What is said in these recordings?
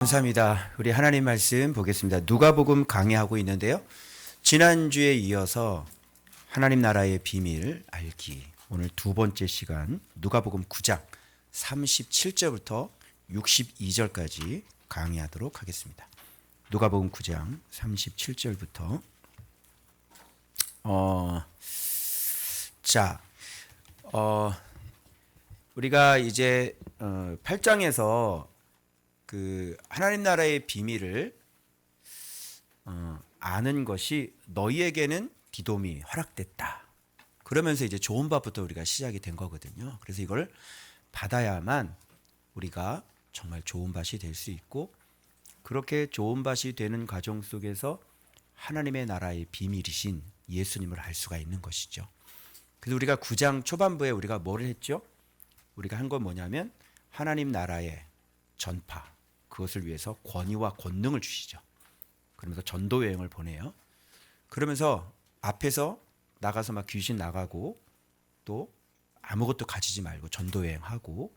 감사합니다. 우리 하나님 말씀 보겠습니다. 누가복음 강의하고 있는데요. 지난주에 이어서 하나님 나라의 비밀 알기, 오늘 두 번째 시간 누가복음 9장 37절부터 62절까지 강의하도록 하겠습니다. 누가복음 9장 37절부터 우리가 이제 8장에서 그 하나님 나라의 비밀을 아는 것이 너희에게는 디돔이 허락됐다. 그러면서 이제 좋은 밥부터 우리가 시작이 된 거거든요. 그래서 이걸 받아야만 우리가 정말 좋은 밭이 될 수 있고, 그렇게 좋은 밭이 되는 과정 속에서 하나님의 나라의 비밀이신 예수님을 알 수가 있는 것이죠. 그래서 우리가 9장 초반부에 우리가 뭘 했죠? 우리가 한 건 뭐냐면 하나님 나라의 전파, 그것을 위해서 권위와 권능을 주시죠. 그러면서 전도 여행을 보내요. 그러면서 앞에서 나가서 막 귀신 나가고 또 아무것도 가지지 말고 전도 여행하고,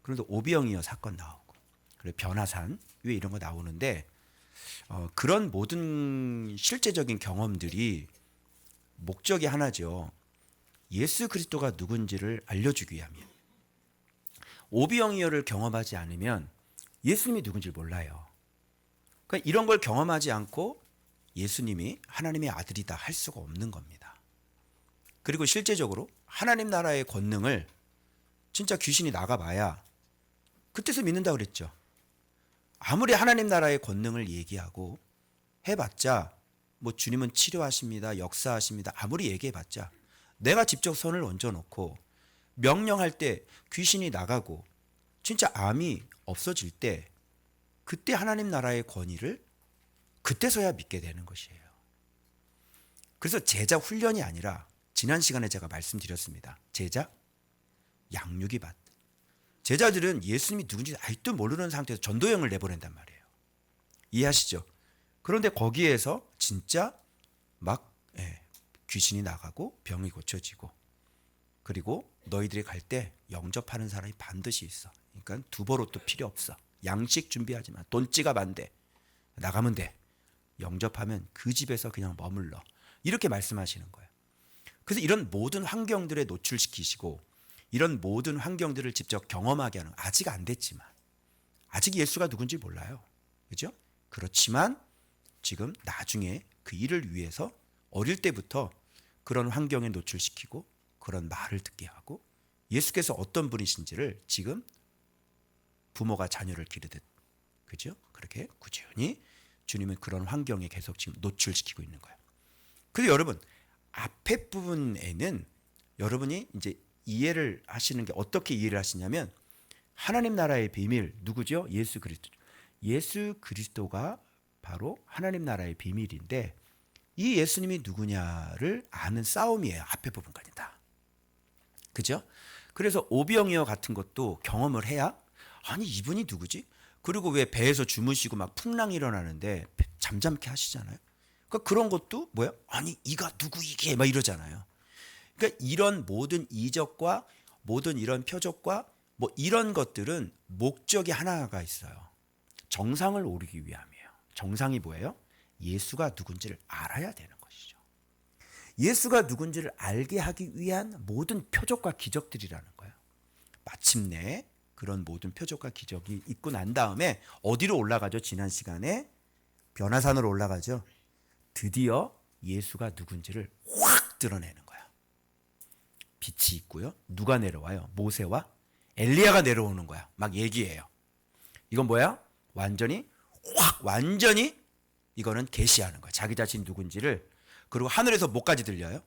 그런데 오비영이어 사건 나오고, 그리고 변화산 위에 이런 거 나오는데 그런 모든 실제적인 경험들이 목적이 하나죠. 예수 그리스도가 누군지를 알려주기 위함이에요. 오비영이어를 경험하지 않으면 예수님이 누군지 몰라요. 그러니까 이런 걸 경험하지 않고 예수님이 하나님의 아들이다 할 수가 없는 겁니다. 그리고 실제적으로 하나님 나라의 권능을 진짜 귀신이 나가봐야 그때서 믿는다 그랬죠. 아무리 하나님 나라의 권능을 얘기하고 해봤자 뭐 주님은 치료하십니다, 역사하십니다, 아무리 얘기해봤자 내가 직접 손을 얹어놓고 명령할 때 귀신이 나가고 진짜 암이 없어질 때, 그때 하나님 나라의 권위를 그때서야 믿게 되는 것이에요. 그래서 제자 훈련이 아니라, 지난 시간에 제가 말씀드렸습니다. 제자 양육이 받. 제자들은 예수님이 누군지 아직도 모르는 상태에서 전도여행을 내보낸단 말이에요. 이해하시죠? 그런데 거기에서 진짜 막 귀신이 나가고 병이 고쳐지고, 그리고 너희들이 갈 때 영접하는 사람이 반드시 있어. 그러니까 두버릇도 필요 없어. 양식 준비하지 마. 돈 지갑 안 돼. 나가면 돼. 영접하면 그 집에서 그냥 머물러. 이렇게 말씀하시는 거예요. 그래서 이런 모든 환경들에 노출시키시고, 이런 모든 환경들을 직접 경험하게 하는, 아직 안 됐지만, 아직 예수가 누군지 몰라요. 그죠? 그렇지만 지금 나중에 그 일을 위해서 어릴 때부터 그런 환경에 노출시키고 그런 말을 듣게 하고, 예수께서 어떤 분이신지를 지금 부모가 자녀를 기르듯, 그죠? 그렇게 꾸준히 주님은 그런 환경에 계속 지금 노출시키고 있는 거예요. 그래서 여러분, 앞에 부분에는 여러분이 이제 이해를 하시는 게, 어떻게 이해를 하시냐면, 하나님 나라의 비밀 누구죠? 예수 그리스도. 예수 그리스도가 바로 하나님 나라의 비밀인데, 이 예수님이 누구냐를 아는 싸움이에요. 앞에 부분까지 다. 그죠? 그래서 오병이어 같은 것도 경험을 해야, 아니 이분이 누구지? 그리고 왜 배에서 주무시고 막 풍랑이 일어나는데 잠잠케 하시잖아요. 그러니까 그런 것도 뭐야? 아니 이가 누구 이게 막 이러잖아요. 그러니까 이런 모든 이적과 모든 이런 표적과 뭐 이런 것들은 목적이 하나가 있어요. 정상을 오르기 위함이에요. 정상이 뭐예요? 예수가 누군지를 알아야 되는 것이죠. 예수가 누군지를 알게 하기 위한 모든 표적과 기적들이라는 거예요. 마침내 그런 모든 표적과 기적이 있고 난 다음에 어디로 올라가죠? 지난 시간에 변화산으로 올라가죠. 드디어 예수가 누군지를 확 드러내는 거야. 빛이 있고요. 누가 내려와요? 모세와 엘리야가 내려오는 거야. 막 얘기해요. 이건 뭐야? 완전히 이거는 계시하는 거야. 자기 자신 누군지를. 그리고 하늘에서 뭐까지 들려요?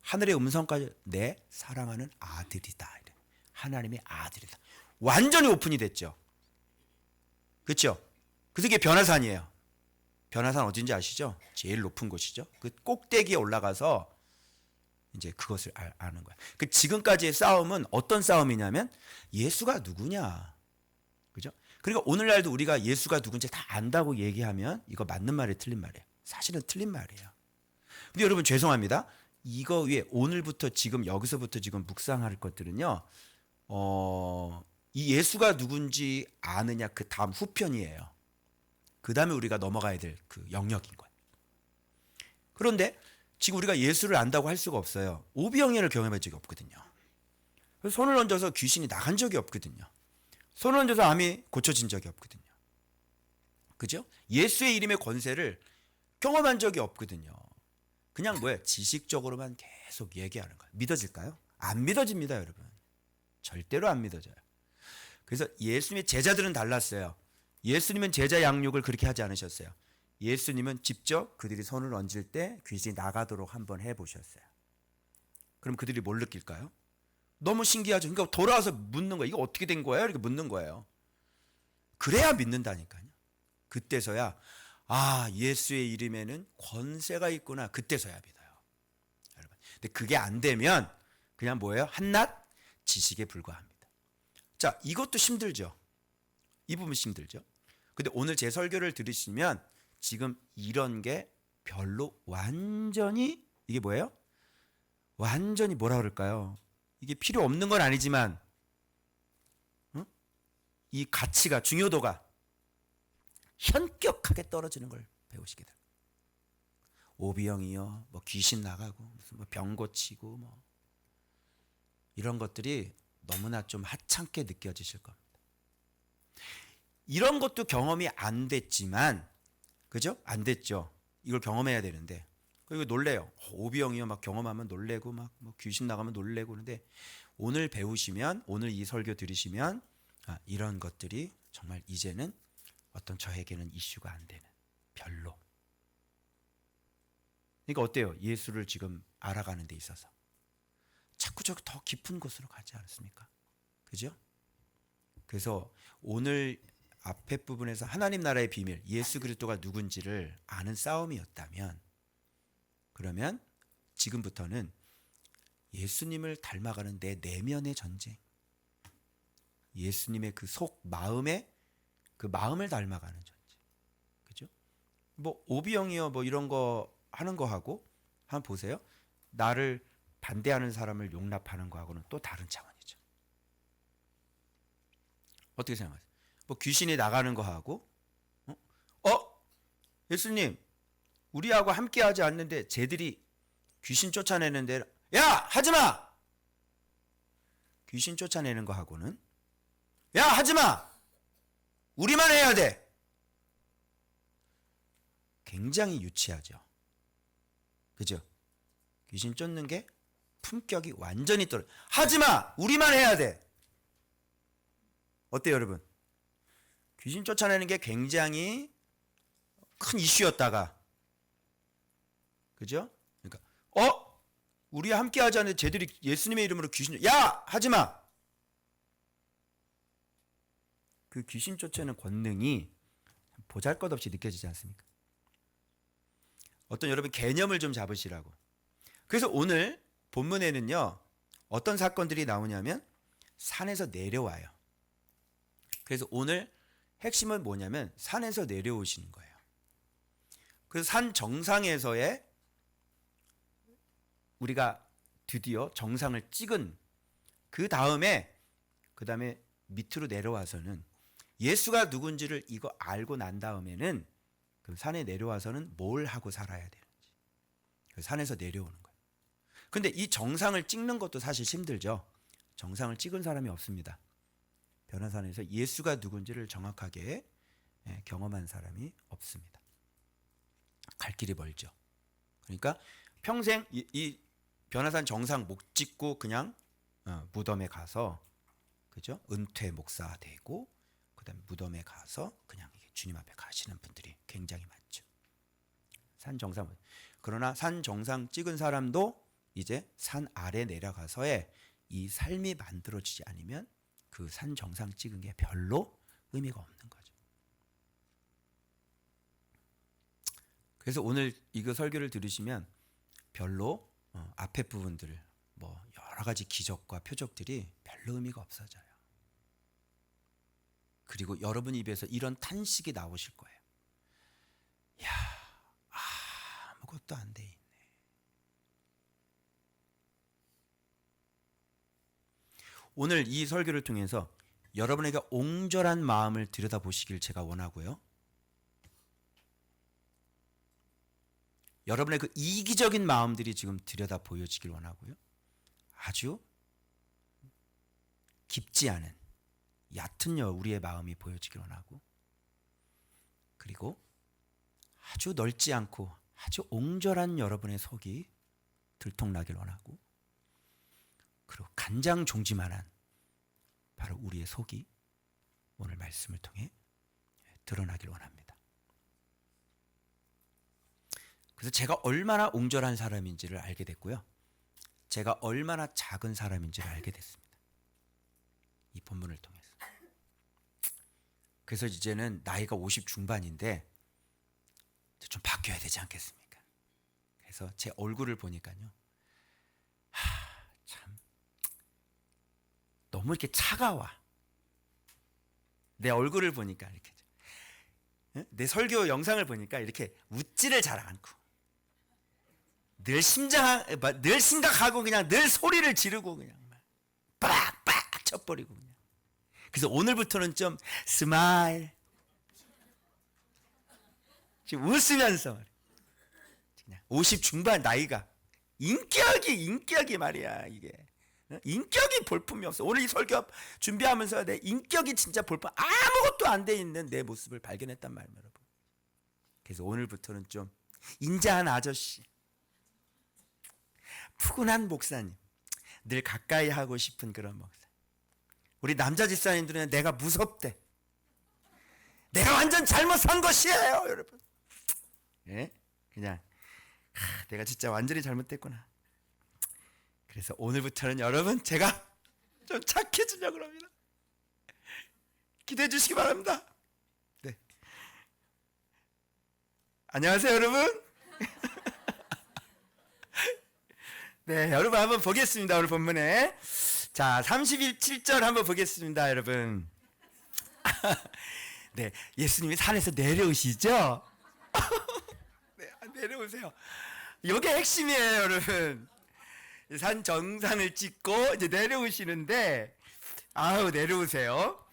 하늘의 음성까지, 내 사랑하는 아들이다. 하나님의 아들이다. 완전히 오픈이 됐죠. 그렇죠? 그래서 이게 변화산이에요. 변화산 어딘지 아시죠? 제일 높은 곳이죠. 그 꼭대기에 올라가서 이제 그것을 아는 거야. 그 지금까지의 싸움은 어떤 싸움이냐면, 예수가 누구냐. 그죠? 그러니까 오늘날도 우리가 예수가 누군지 다 안다고 얘기하면 이거 맞는 말이에요, 틀린 말이에요? 사실은 틀린 말이에요. 근데 여러분 죄송합니다. 이거 위에 오늘부터 지금 여기서부터 지금 묵상할 것들은요. 이 예수가 누군지 아느냐 그 다음 후편이에요. 그 다음에 우리가 넘어가야 될 그 영역인 거예요. 그런데 지금 우리가 예수를 안다고 할 수가 없어요. 오비영이를 경험한 적이 없거든요. 손을 얹어서 귀신이 나간 적이 없거든요. 손을 얹어서 암이 고쳐진 적이 없거든요. 그죠? 예수의 이름의 권세를 경험한 적이 없거든요. 그냥 뭐예요? 지식적으로만 계속 얘기하는 거예요. 믿어질까요? 안 믿어집니다, 여러분. 절대로 안 믿어져요. 그래서 예수님의 제자들은 달랐어요. 예수님은 제자 양육을 그렇게 하지 않으셨어요. 예수님은 직접 그들이 손을 얹을 때 귀신이 나가도록 한번 해보셨어요. 그럼 그들이 뭘 느낄까요? 너무 신기하죠. 그러니까 돌아와서 묻는 거예요. 이거 어떻게 된 거예요? 이렇게 묻는 거예요. 그래야 믿는다니까요. 그때서야 예수의 이름에는 권세가 있구나. 그때서야 믿어요. 여러분. 근데 그게 안 되면 그냥 뭐예요? 한낱 지식에 불과합니다. 자, 이것도 힘들죠. 이 부분 힘들죠. 근데 오늘 제 설교를 들으시면 지금 이런 게 별로 완전히 이게 뭐예요? 완전히 뭐라 그럴까요? 이게 필요 없는 건 아니지만 이 가치가 중요도가 현격하게 떨어지는 걸 배우시게 됩니다. 오비영이요, 뭐 귀신 나가고 무슨 뭐 병 고치고 뭐 이런 것들이 너무나 좀 하찮게 느껴지실 겁니다. 이런 것도 경험이 안 됐지만, 그죠? 안 됐죠. 이걸 경험해야 되는데, 그리고 놀래요. 오비영이요, 막 경험하면 놀래고, 막 뭐 귀신 나가면 놀래고 그러는데 오늘 배우시면, 오늘 이 설교 들으시면 이런 것들이 정말 이제는 어떤 저에게는 이슈가 안 되는 별로. 그러니까 어때요? 예수를 지금 알아가는 데 있어서 자꾸 저 더 깊은 곳으로 가지 않습니까? 그죠? 그래서 오늘 앞에 부분에서 하나님 나라의 비밀, 예수 그리스도가 누군지를 아는 싸움이었다면, 그러면 지금부터는 예수님을 닮아가는 내 내면의 전쟁, 예수님의 그 속 마음의 그 마음을 닮아가는 전쟁, 그죠? 뭐 오비영이요, 뭐 이런 거 하는 거 하고 한번 보세요. 나를 반대하는 사람을 용납하는 거하고는 또 다른 차원이죠. 어떻게 생각하세요? 뭐 귀신이 나가는 거 하고, 예수님, 우리하고 함께하지 않는데 쟤들이 귀신 쫓아내는데, 야, 하지 마. 귀신 쫓아내는 거 하고는, 야, 하지 마. 우리만 해야 돼. 굉장히 유치하죠. 그죠? 귀신 쫓는 게 품격이 완전히 떨어져. 하지 마. 우리만 해야 돼. 어때요, 여러분? 귀신 쫓아내는 게 굉장히 큰 이슈였다가, 그죠? 그러니까 우리 함께 하지 않는데 쟤들이 예수님의 이름으로 귀신, 야, 하지 마. 그 귀신 쫓아내는 권능이 보잘것없이 느껴지지 않습니까? 어떤 여러분 개념을 좀 잡으시라고. 그래서 오늘 본문에는요, 어떤 사건들이 나오냐면 산에서 내려와요. 그래서 오늘 핵심은 뭐냐면 산에서 내려오시는 거예요. 그래서 산 정상에서의 우리가 드디어 정상을 찍은 그 다음에 밑으로 내려와서는 예수가 누군지를 이거 알고 난 다음에는 그 산에 내려와서는 뭘 하고 살아야 되는지, 그 산에서 내려오는 거예요. 근데 이 정상을 찍는 것도 사실 힘들죠. 정상을 찍은 사람이 없습니다. 변화산에서 예수가 누군지를 정확하게 경험한 사람이 없습니다. 갈 길이 멀죠. 그러니까 평생 이 변화산 정상 못 찍고 그냥 무덤에 가서, 그죠? 은퇴 목사 되고 그다음에 무덤에 가서 그냥 주님 앞에 가시는 분들이 굉장히 많죠. 산 정상. 그러나 산 정상 찍은 사람도 이제 산 아래 내려가서의 이 삶이 만들어지지 않으면 그 산 정상 찍은 게 별로 의미가 없는 거죠. 그래서 오늘 이거 설교를 들으시면 별로 앞에 부분들, 뭐 여러 가지 기적과 표적들이 별로 의미가 없어져요. 그리고 여러분 입에서 이런 탄식이 나오실 거예요. 야, 아무것도 안 돼 있네. 오늘 이 설교를 통해서 여러분에게 옹졸한 마음을 들여다보시길 제가 원하고요. 여러분의 그 이기적인 마음들이 지금 들여다 보여지길 원하고요. 아주 깊지 않은 얕은 우리의 마음이 보여지길 원하고, 그리고 아주 넓지 않고 아주 옹졸한 여러분의 속이 들통나길 원하고, 그리고 간장종지만한 바로 우리의 속이 오늘 말씀을 통해 드러나길 원합니다. 그래서 제가 얼마나 옹졸한 사람인지를 알게 됐고요. 제가 얼마나 작은 사람인지를 알게 됐습니다. 이 본문을 통해서. 그래서 이제는 나이가 50 중반인데 좀 바뀌어야 되지 않겠습니까? 그래서 제 얼굴을 보니까요. 참 너무 이렇게 차가워. 내 얼굴을 보니까 이렇게, 내 설교 영상을 보니까 이렇게 웃지를 잘 않고 늘 심각하고 그냥 늘 소리를 지르고 그냥 빡빡 쳐버리고 그냥. 그래서 오늘부터는 좀 스마일, 지금 웃으면서 그냥 50 중반 나이가 인격이 말이야 이게. 인격이 볼품이 없어. 오늘 이 설교 준비하면서 내 인격이 진짜 볼품 아무것도 안 돼 있는 내 모습을 발견했단 말이에요, 여러분. 그래서 오늘부터는 좀 인자한 아저씨, 푸근한 목사님, 늘 가까이 하고 싶은 그런 목사. 우리 남자 집사님들은 내가 무섭대. 내가 완전 잘못 산 것이에요, 여러분. 예? 그냥 내가 진짜 완전히 잘못됐구나. 그래서 오늘부터는 여러분 제가 좀 착해지려고 합니다. 기대해 주시기 바랍니다. 네. 안녕하세요, 여러분. 네, 여러분 한번 보겠습니다. 오늘 본문에. 자, 37절 한번 보겠습니다, 여러분. 네, 예수님이 산에서 내려오시죠? 네, 내려오세요. 이게 핵심이에요, 여러분. 산 정상을 찍고 이제 내려오시는데, 아우, 내려오세요.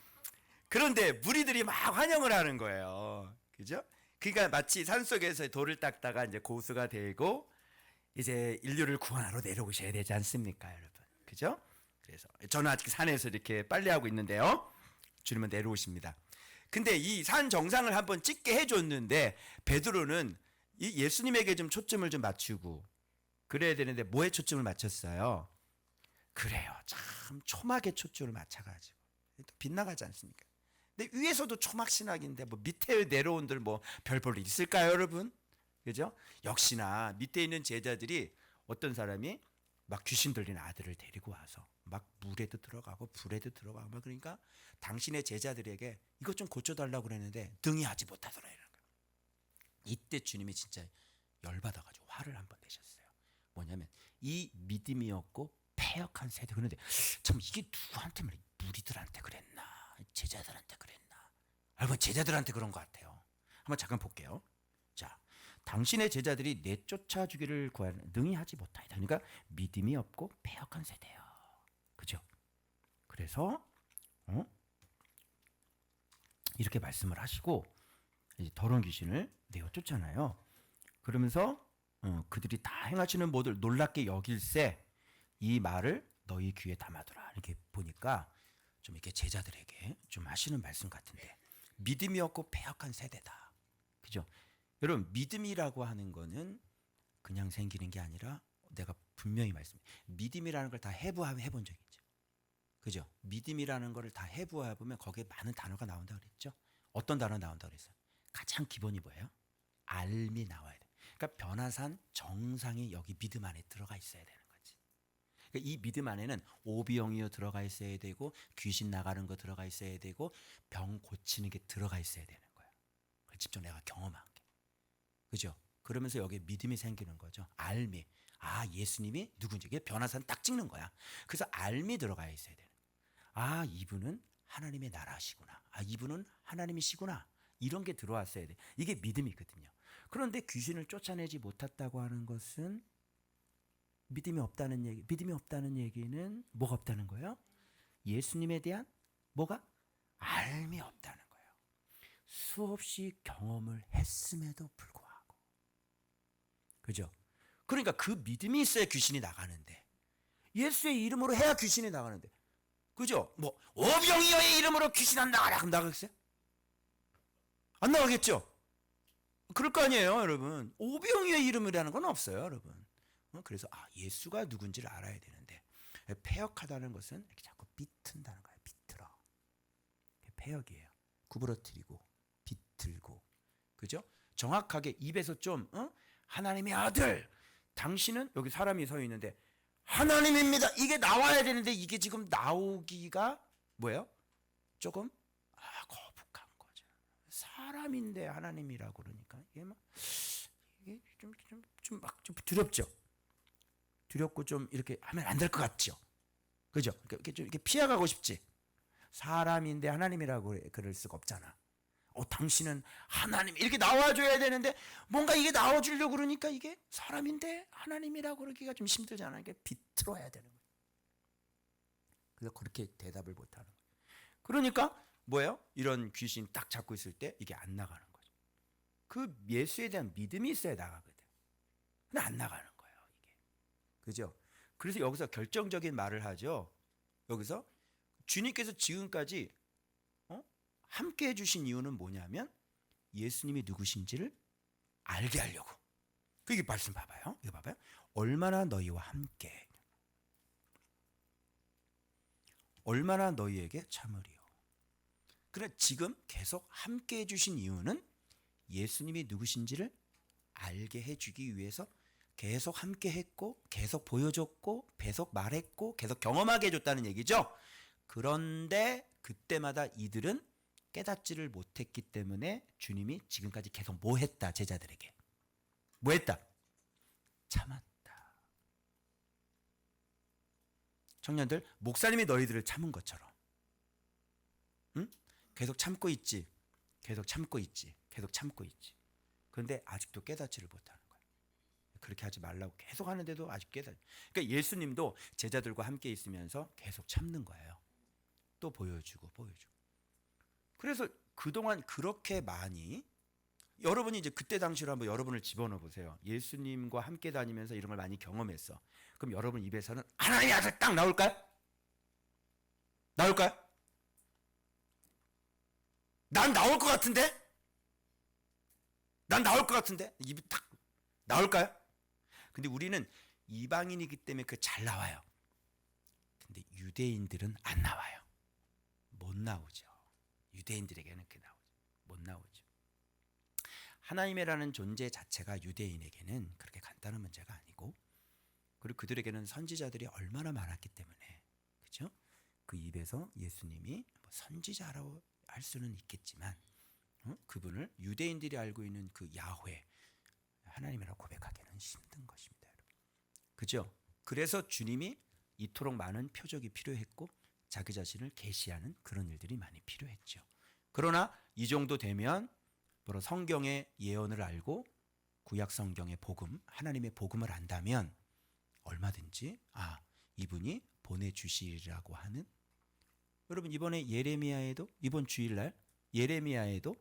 그런데 무리들이 막 환영을 하는 거예요. 그죠? 그러니까 마치 산속에서 돌을 닦다가 이제 고수가 되고 이제 인류를 구원하러 내려오셔야 되지 않습니까, 여러분? 그죠? 그래서 저는 아직 산에서 이렇게 빨래하고 있는데요. 주님은 내려오십니다. 근데 이 산 정상을 한번 찍게 해줬는데 베드로는 이 예수님에게 좀 초점을 좀 맞추고 그래야 되는데 뭐에 초점을 맞췄어요? 그래요. 참 초막에 초점을 맞춰가지고 또 빗나가지 않습니까? 근데 위에서도 초막 신학인데 뭐 밑에 내려온들 뭐 별 볼 일 있을까요, 여러분? 그죠? 역시나 밑에 있는 제자들이 어떤 사람이 막 귀신 들린 아들을 데리고 와서 막 물에도 들어가고 불에도 들어가고 막 그러니까 당신의 제자들에게 이것 좀 고쳐달라고 그랬는데 등이 하지 못하더라 이런 거예요. 이때 주님이 진짜 열받아가지고 화를 한번 내셨어요. 뭐냐면 이 믿음이 없고 패역한 세대. 그런데 참 이게 누구한테 말이야? 무리들한테 그랬나? 제자들한테 그랬나? 여러분 제자들한테 그런 것 같아요. 한번 잠깐 볼게요. 자, 당신의 제자들이 내쫓아 주기를 구하는 능히 하지 못하이다. 그러니까 믿음이 없고 패역한 세대요. 그죠? 그래서 이렇게 말씀을 하시고 이제 더러운 귀신을 내어쫓잖아요. 그러면서 그들이 다 행하시는 모든 놀랍게 여길세 이 말을 너희 귀에 담아두라. 이렇게 보니까 좀 이렇게 제자들에게 좀 하시는 말씀 같은데 믿음이 없고 패역한 세대다. 그죠? 여러분 믿음이라고 하는 거는 그냥 생기는 게 아니라 내가 분명히 믿음이라는 걸 다 해부해본 적 있죠. 그죠? 믿음이라는 거를 다 해부해보면 거기에 많은 단어가 나온다 그랬죠. 어떤 단어 나온다 그랬어요? 가장 기본이 뭐예요? 알미 나와야 돼. 그러니까 변화산 정상이 여기 믿음 안에 들어가 있어야 되는 거지. 그러니까 이 믿음 안에는 오비영이요 들어가 있어야 되고 귀신 나가는 거 들어가 있어야 되고 병 고치는 게 들어가 있어야 되는 거야. 그걸 직접 내가 경험한 게. 그죠? 그러면서 여기에 믿음이 생기는 거죠. 알미. 아, 예수님이 누군지. 이게 변화산 딱 찍는 거야. 그래서 알미 들어가 있어야 되는 거야. 아, 이분은 하나님의 나라시구나. 아, 이분은 하나님이시구나. 이런 게 들어왔어야 돼. 이게 믿음이거든요. 그런데 귀신을 쫓아내지 못했다고 하는 것은 믿음이 없다는 얘기. 믿음이 없다는 얘기는 뭐가 없다는 거예요? 예수님에 대한 뭐가? 알미 없다는 거예요. 수없이 경험을 했음에도 불구하고. 그죠? 그러니까 그 믿음이 있어야 귀신이 나가는데, 예수의 이름으로 해야 귀신이 나가는데, 그죠? 뭐 오병이어의 이름으로 귀신 안 나가라 그럼 나가겠어요? 안 나가겠죠? 그럴 거 아니에요, 여러분. 오병이어의 이름이라는 건 없어요, 여러분. 그래서 예수가 누군지를 알아야 되는데, 패역하다는 것은 이렇게 자꾸 비튼다는 거예요. 비틀어. 패역이에요. 구부러뜨리고 비틀고, 그죠? 정확하게 입에서 좀 하나님의 아들, 당신은, 여기 사람이 서 있는데 하나님입니다, 이게 나와야 되는데 이게 지금 나오기가 뭐예요? 조금 거북한 거죠. 사람인데 하나님이라고 그러니까 이게 좀 두렵죠. 두렵고 좀 이렇게 하면 안 될 것 같죠. 그죠? 이렇게 좀 이렇게 피해가고 싶지. 사람인데 하나님이라고 그럴 수가 없잖아. 당신은 하나님 이렇게 나와줘야 되는데 뭔가 이게 나와주려고 그러니까 이게 사람인데 하나님이라고 그러기가 좀 힘들잖아. 이게 비틀어야 되는 거예요. 그래서 그렇게 대답을 못하는 거예요. 그러니까 뭐예요? 이런 귀신 딱 잡고 있을 때 이게 안 나가는 거죠. 그 예수에 대한 믿음이 있어야 나가거든. 근데 안 나가는 거예요, 이게. 그죠? 그래서 여기서 결정적인 말을 하죠. 여기서 주님께서 지금까지 함께 해주신 이유는 뭐냐면 예수님이 누구신지를 알게 하려고. 그게 말씀 봐봐요. 이거 봐봐요. 얼마나 너희와 함께, 얼마나 너희에게 참으리요. 그래, 지금 계속 함께 해주신 이유는 예수님이 누구신지를 알게 해주기 위해서 계속 함께 했고, 계속 보여줬고, 계속 말했고, 계속 경험하게 해줬다는 얘기죠. 그런데 그때마다 이들은 깨닫지를 못했기 때문에 주님이 지금까지 계속 뭐 했다? 제자들에게 뭐 했다? 참았다. 청년들, 목사님이 너희들을 참은 것처럼, 응? 계속 참고 있지, 계속 참고 있지, 계속 참고 있지. 그런데 아직도 깨닫지를 못하는 거야. 그렇게 하지 말라고 계속 하는데도 아직 그러니까 예수님도 제자들과 함께 있으면서 계속 참는 거예요. 또 보여주고. 그래서 그동안 그렇게 많이, 여러분이 이제 그때 당시로 한번 여러분을 집어넣어 보세요. 예수님과 함께 다니면서 이런 걸 많이 경험했어. 그럼 여러분 입에서는 하나님의 아들 딱 나올까요? 나올까요? 난 나올 것 같은데? 난 나올 것 같은데? 입이 딱 나올까요? 근데 우리는 이방인이기 때문에 그 잘 나와요. 근데 유대인들은 안 나와요. 못 나오죠. 유대인들에게는 그 나오죠. 못 나오죠. 하나님이라는 존재 자체가 유대인에게는 그렇게 간단한 문제가 아니고, 그리고 그들에게는 선지자들이 얼마나 많았기 때문에, 그렇죠? 그 입에서 예수님이 선지자라고 할 수는 있겠지만, 그분을 유대인들이 알고 있는 그 야훼 하나님이라고 고백하기는 힘든 것입니다, 여러분. 그죠? 그래서 주님이 이토록 많은 표적이 필요했고 자기 자신을 계시하는 그런 일들이 많이 필요했죠. 그러나 이 정도 되면 바로 성경의 예언을 알고 구약 성경의 복음, 하나님의 복음을 안다면 얼마든지 이분이 보내주시리라고 하는, 여러분 이번에 예레미야에도, 이번 주일날 예레미야에도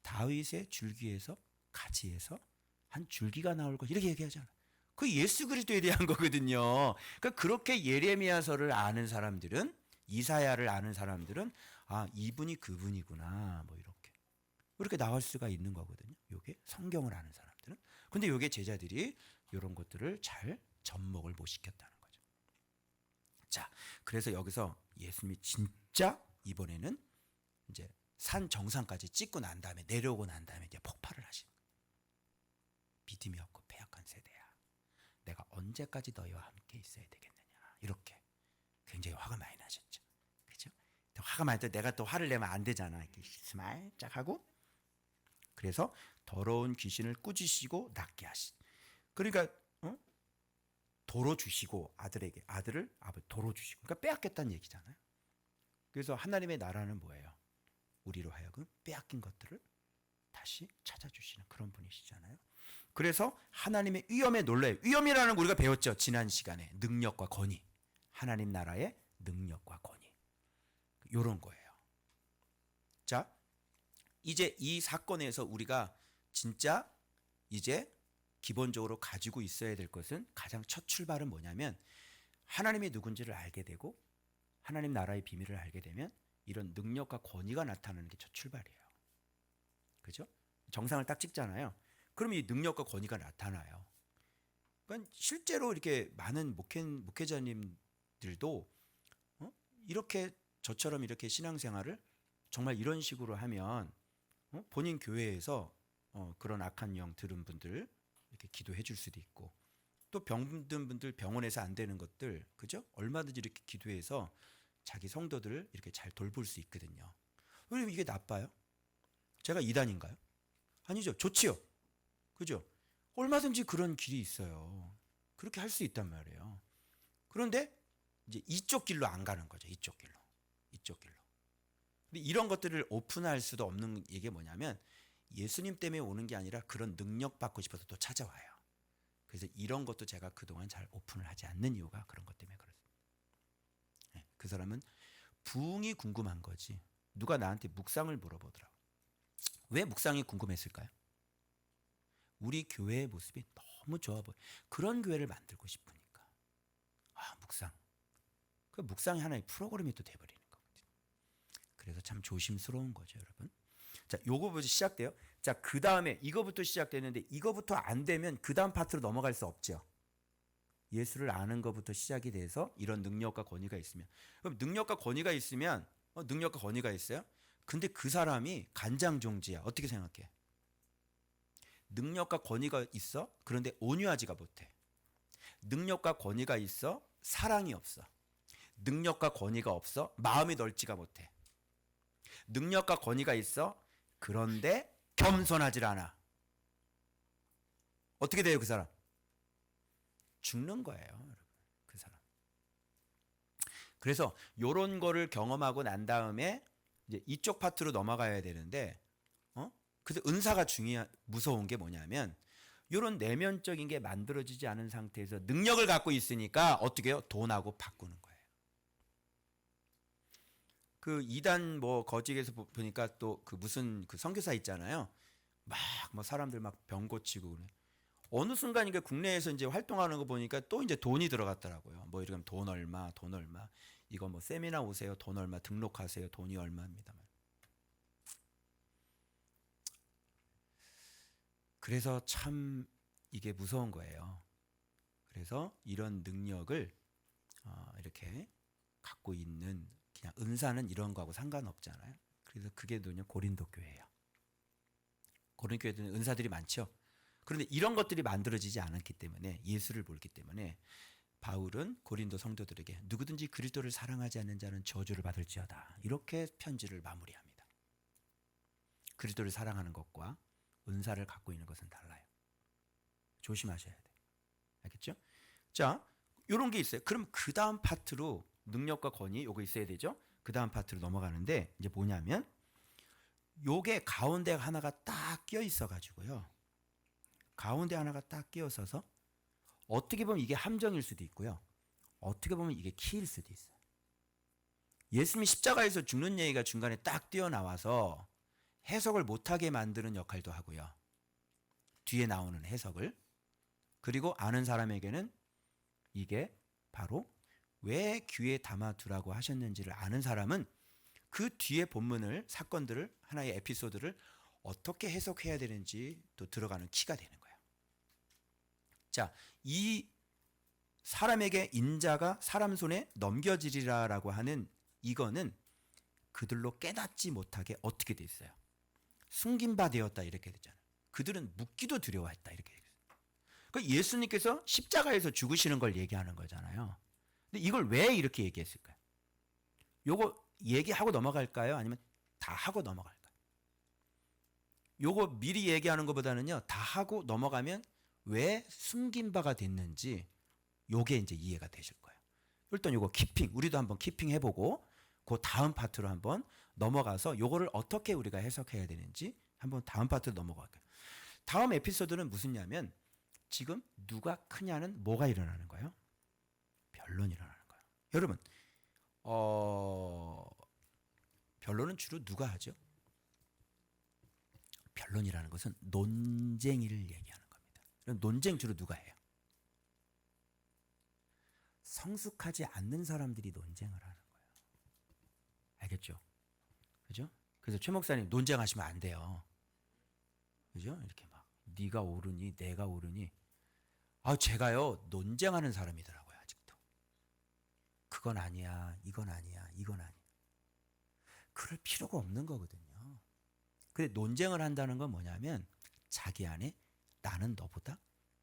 다윗의 줄기에서, 가지에서 한 줄기가 나올 것, 이렇게 얘기하잖아요. 그 예수 그리스도에 대한 거거든요. 그러니까 그렇게 예레미야서를 아는 사람들은, 이사야를 아는 사람들은 이분이 그분이구나, 뭐 이렇게 나올 수가 있는 거거든요. 요게 성경을 아는 사람들은. 근데 요게 제자들이 이런 것들을 잘 접목을 못 시켰다는 거죠. 자, 그래서 여기서 예수님이 진짜 이번에는 이제 산 정상까지 찍고 난 다음에, 내려오고 난 다음에 이제 폭발을 하신 거예요. 믿음이 없고 패역한 세대야, 내가 언제까지 너희와 함께 있어야 되겠느냐, 이렇게 굉장히 화가 많이 나셨죠. 그죠? 화가 많이 나, 내가 또 화를 내면 안 되잖아. 이렇게 스마일짝 하고, 그래서 더러운 귀신을 꾸짖으시고 낫게 하신. 그러니까 도로 주시고, 아들에게, 아들을 도로 주시고, 그러니까 빼앗겠다는 얘기잖아요. 그래서 하나님의 나라는 뭐예요? 우리로 하여금 빼앗긴 것들을 다시 찾아주시는 그런 분이시잖아요. 그래서 하나님의 위엄에 놀라요. 위엄이라는 거 우리가 배웠죠, 지난 시간에. 능력과 권위, 하나님 나라의 능력과 권위, 이런 거예요. 자, 이제 이 사건에서 우리가 진짜 이제 기본적으로 가지고 있어야 될 것은 가장 첫 출발은 뭐냐면 하나님이 누군지를 알게 되고 하나님 나라의 비밀을 알게 되면 이런 능력과 권위가 나타나는 게 첫 출발이에요. 그죠? 정상을 딱 찍잖아요. 그럼 이 능력과 권위가 나타나요. 그러니까 실제로 이렇게 많은 목회자님들도 이렇게 저처럼 이렇게 신앙생활을 정말 이런 식으로 하면 본인 교회에서 그런 악한 영 들은 분들 이렇게 기도해 줄 수도 있고 또 병든 분들 병원에서 안 되는 것들 그죠? 얼마든지 이렇게 기도해서 자기 성도들을 이렇게 잘 돌볼 수 있거든요. 왜 이게 나빠요? 제가 이단인가요? 아니죠. 좋지요. 그죠? 얼마든지 그런 길이 있어요. 그렇게 할 수 있단 말이에요. 그런데 이제 이쪽 길로 안 가는 거죠. 이쪽 길로. 이쪽 길로. 근데 이런 것들을 오픈할 수도 없는 이게 뭐냐면 예수님 때문에 오는 게 아니라 그런 능력 받고 싶어서 또 찾아와요. 그래서 이런 것도 제가 그동안 잘 오픈을 하지 않는 이유가 그런 것 때문에 그렇습니다. 네, 그 사람은 부흥이 궁금한 거지. 누가 나한테 묵상을 물어보더라고. 왜 묵상이 궁금했을까요? 우리 교회의 모습이 너무 좋아 보여. 그런 교회를 만들고 싶으니까. 아, 묵상. 그 묵상이 하나의 프로그램이 또 돼버리는 거거든요. 그래서 참 조심스러운 거죠, 여러분. 자, 요거부터 시작돼요. 자, 그 다음에 이거부터 시작되는데 이거부터 안 되면 그 다음 파트로 넘어갈 수 없죠. 예수를 아는 것부터 시작이 돼서 이런 능력과 권위가 있으면. 그럼 능력과 권위가 있으면 능력과 권위가 있어요. 근데 그 사람이 간장종지야. 어떻게 생각해? 능력과 권위가 있어. 그런데 온유하지가 못해. 능력과 권위가 있어. 사랑이 없어. 능력과 권위가 없어. 마음이 넓지가 못해. 능력과 권위가 있어. 그런데 겸손하질 않아. 어떻게 돼요, 그 사람? 죽는 거예요, 여러분. 그 사람. 그래서 요런 거를 경험하고 난 다음에 이제 이쪽 파트로 넘어가야 되는데, 그래서 은사가 무서운 게 뭐냐면, 요런 내면적인 게 만들어지지 않은 상태에서 능력을 갖고 있으니까 어떻게 해요? 돈하고 바꾸는 거예요. 그 이단 거직에서 보니까 또 그 무슨 그 선교사 있잖아요. 막 뭐 사람들 막 병 고치고 그래. 어느 순간 이게 국내에서 이제 활동하는 거 보니까 또 이제 돈이 들어갔더라고요. 뭐 이러면 돈 얼마, 돈 얼마. 이거 뭐 세미나 오세요. 돈 얼마 등록하세요. 돈이 얼마입니다만. 그래서 참 이게 무서운 거예요. 그래서 이런 능력을 이렇게 갖고 있는 그냥 은사는 이런 거하고 상관없잖아요. 그래서 그게 뭐냐 고린도 교회예요. 고린도 교회는 은사들이 많죠. 그런데 이런 것들이 만들어지지 않았기 때문에 예수를 모르기 때문에 바울은 고린도 성도들에게 누구든지 그리스도를 사랑하지 않는 자는 저주를 받을지어다. 이렇게 편지를 마무리합니다. 그리스도를 사랑하는 것과 은사를 갖고 있는 것은 달라요. 조심하셔야 돼. 알겠죠? 자, 이런 게 있어요. 그럼 그 다음 파트로 능력과 권위 요거 있어야 되죠. 그 다음 파트로 넘어가는데 이제 뭐냐면 요게 가운데 하나가 딱 끼어 있어 가지고요. 가운데 하나가 딱 끼어 있어서 어떻게 보면 이게 함정일 수도 있고요. 어떻게 보면 이게 키일 수도 있어요. 예수님이 십자가에서 죽는 얘기가 중간에 딱 뛰어나와서 해석을 못하게 만드는 역할도 하고요. 뒤에 나오는 해석을. 그리고 아는 사람에게는 이게 바로 왜 귀에 담아두라고 하셨는지를 아는 사람은 그 뒤에 본문을 사건들을 하나의 에피소드를 어떻게 해석해야 되는지 또 들어가는 키가 되는 거예요. 자, 이 사람에게 인자가 사람 손에 넘겨지리라라고 하는 이거는 그들로 깨닫지 못하게 어떻게 돼 있어요? 숨긴 바 되었다 이렇게 되잖아요. 그들은 묻기도 두려워했다 이렇게 되어요. 그러니까 예수님께서 십자가에서 죽으시는 걸 얘기하는 거잖아요. 근데 이걸 왜 이렇게 얘기했을까요? 요거 얘기하고 넘어갈까요? 아니면 다 하고 넘어갈까요? 요거 미리 얘기하는 것보다는요. 다 하고 넘어가면 왜 숨긴 바가 됐는지 요게 이제 이해가 되실 거예요. 일단 요거 키핑 우리도 한번 키핑 해보고 그 다음 파트로 한번 넘어가서 요거를 어떻게 우리가 해석해야 되는지 한번 다음 파트로 넘어갈게요. 다음 에피소드는 무슨냐면 지금 누가 크냐는 뭐가 일어나는 거예요? 변론이 일어나는 거예요. 여러분 변론은 주로 누가 하죠? 변론이라는 것은 논쟁이를 얘기하는 겁니다. 논쟁 주로 누가 해요? 성숙하지 않는 사람들이 논쟁을 하는 거예요. 알겠죠? 그죠? 그래서 최 목사님 논쟁하시면 안 돼요. 그죠? 이렇게 막 네가 옳으니 내가 옳으니 제가요 논쟁하는 사람이더라고요. 아직도. 그건 아니야. 이건 아니야. 이건 아니야. 그럴 필요가 없는 거거든요. 근데 논쟁을 한다는 건 뭐냐면 자기 안에 나는 너보다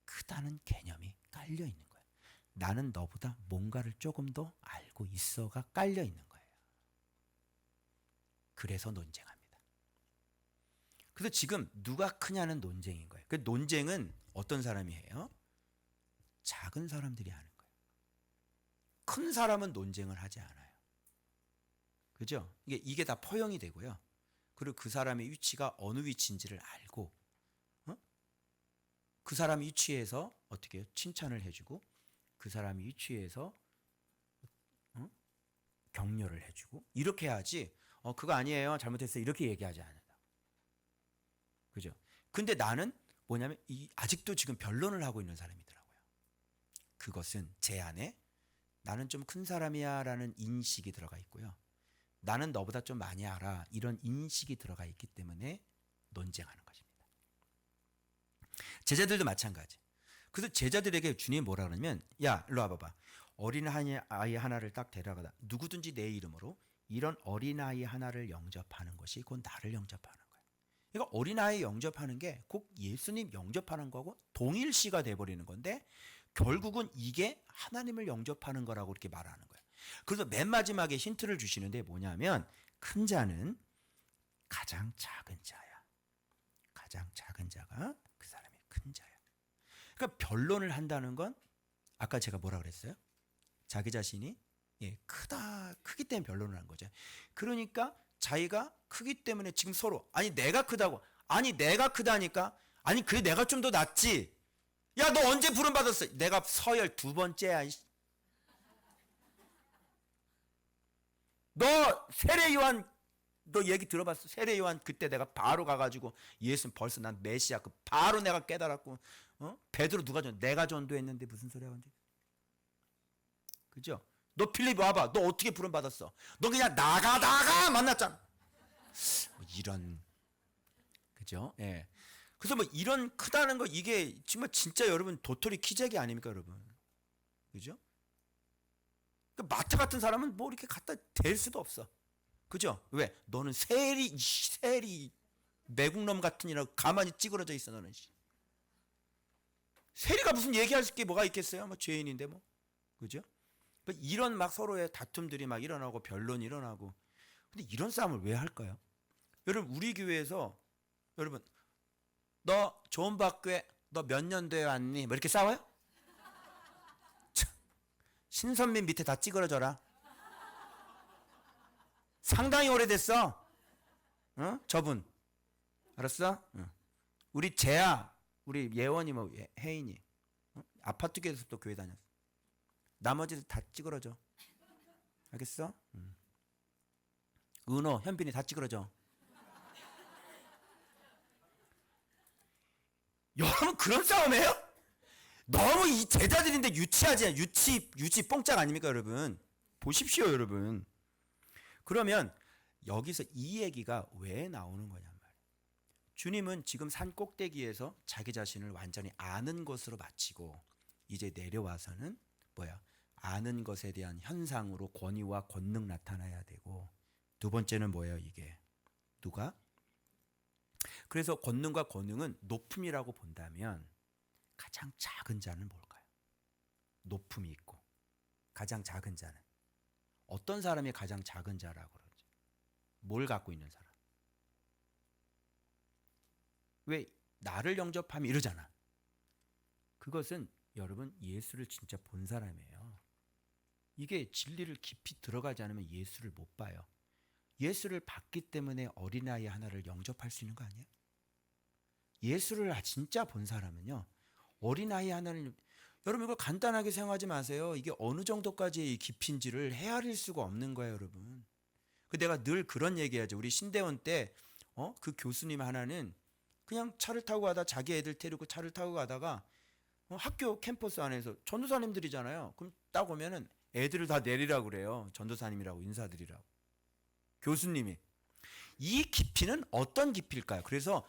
크다는 개념이 깔려 있는 거예요. 나는 너보다 뭔가를 조금 더 알고 있어가 깔려 있는 거예요. 그래서 논쟁합니다. 그래서 지금 누가 크냐는 논쟁인 거예요. 그 논쟁은 어떤 사람이 해요? 작은 사람들이 하는 거예요. 큰 사람은 논쟁을 하지 않아요. 그죠? 이게 다 포용이 되고요. 그리고 그 사람의 위치가 어느 위치인지를 알고 그 사람이 위치에서 어떻게 해요? 칭찬을 해주고 그 사람이 위치에서 격려를 해주고 이렇게 해야지 그거 아니에요. 잘못했어요. 이렇게 얘기하지 않는다. 그죠? 근데 나는 뭐냐면 아직도 지금 변론을 하고 있는 사람이더라고요. 그것은 제 안에 나는 좀 큰 사람이야 라는 인식이 들어가 있고요. 나는 너보다 좀 많이 알아 이런 인식이 들어가 있기 때문에 논쟁하는 것입니다. 제자들도 마찬가지. 그래서 제자들에게 주님이 뭐라 그러냐면 야 일로 와봐봐. 어린아이 하나를 딱 데려가다 누구든지 내 이름으로 이런 어린아이 하나를 영접하는 것이 곧 나를 영접하는 거예요. 그러니까 어린아이 영접하는 게 꼭 예수님 영접하는 거하고 동일시가 돼버리는 건데 결국은 이게 하나님을 영접하는 거라고 이렇게 말하는 거예요. 그래서 맨 마지막에 힌트를 주시는데 뭐냐면 큰 자는 가장 작은 자야. 가장 작은 자가 그 사람이 큰 자야. 그러니까 변론을 한다는 건 아까 제가 뭐라 그랬어요? 자기 자신이 크기 때문에 변론을 한 거죠. 그러니까 자기가 크기 때문에 지금 서로 내가 크다고 내가 크다니까 그래 내가 좀 더 낫지. 야 너 언제 부름 받았어? 내가 서열 2번째야. 너 세례 요한 너 얘기 들어봤어? 세례 요한 그때 내가 바로 가가지고 예수는 벌써 난 메시아 바로 내가 깨달았고 베드로 누가 내가 전도했는데 무슨 소리야 근데 그죠? 너 필립 와봐. 너 어떻게 부름 받았어? 너 그냥 나가다가 만났잖아. 이런 그죠? 예. 그래서 이런 크다는 거 이게 정말 진짜 여러분 도토리 키재기 아닙니까 여러분? 그죠? 그러니까 마트 같은 사람은 뭐 이렇게 갖다 댈 수도 없어. 그죠? 왜? 너는 세리 매국놈 같은 이라고 가만히 찌그러져 있어 너는. 세리가 무슨 얘기할 게 뭐가 있겠어요? 죄인인데 뭐. 그죠? 이런 서로의 다툼들이 일어나고 변론이 일어나고. 근데 이런 싸움을 왜 할까요? 여러분 우리 교회에서 여러분 너 좋은 학교에 너 몇 년도에 왔니? 이렇게 싸워요? 신선민 밑에 다 찌그러져라. 상당히 오래됐어. 저분. 알았어? 우리 재아, 우리 예원이 혜인이 아파트 교회에서 또 교회 다녔어. 나머지들 다 찌그러져. 알겠어? 은호, 현빈이 다 찌그러져. 여러분 그런 싸움이에요? 너무 이 제자들인데 유치하지 유치 뽕짝 아닙니까 여러분? 보십시오 여러분. 그러면 여기서 이 얘기가 왜 나오는 거냔 말이에요. 주님은 지금 산 꼭대기에서 자기 자신을 완전히 아는 것으로 마치고 이제 내려와서는 아는 것에 대한 현상으로 권위와 권능 나타나야 되고 두 번째는 뭐예요 이게? 누가? 그래서 권능과 권능은 높음이라고 본다면 가장 작은 자는 뭘까요? 높음이 있고 가장 작은 자는 어떤 사람이 가장 작은 자라고 그러죠? 뭘 갖고 있는 사람? 왜 나를 영접하면 이러잖아. 그것은 여러분 예수를 진짜 본 사람이에요. 이게 진리를 깊이 들어가지 않으면 예수를 못 봐요. 예수를 봤기 때문에 어린아이 하나를 영접할 수 있는 거 아니에요? 예수를 진짜 본 사람은요. 어린아이 하나를 여러분 이걸 간단하게 생각하지 마세요. 이게 어느 정도까지의 깊이인지를 헤아릴 수가 없는 거예요 여러분. 내가 늘 그런 얘기하죠. 우리 신대원 때 그 교수님 하나는 그냥 차를 타고 가다 자기 애들 데리고 차를 타고 가다가 학교 캠퍼스 안에서 전도사님들이잖아요. 그럼 딱 오면은 애들을 다 내리라고 그래요. 전도사님이라고 인사드리라고. 교수님이. 이 깊이는 어떤 깊이일까요? 그래서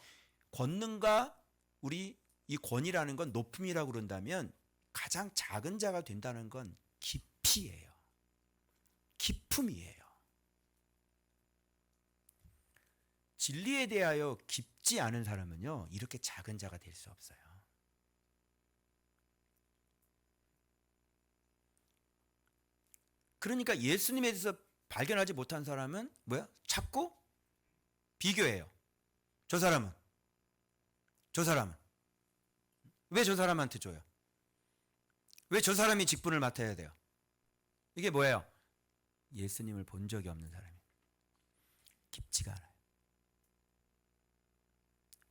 권능과 우리 이 권이라는 건 높음이라고 그런다면 가장 작은 자가 된다는 건 깊이예요. 깊음이에요. 진리에 대하여 깊지 않은 사람은요, 이렇게 작은 자가 될 수 없어요. 그러니까 예수님에 대해서 발견하지 못한 사람은 뭐야? 자꾸 비교해요. 저 사람은 왜 저 사람한테 줘요? 왜 저 사람이 직분을 맡아야 돼요? 이게 뭐예요? 예수님을 본 적이 없는 사람이 깊지가 않아요.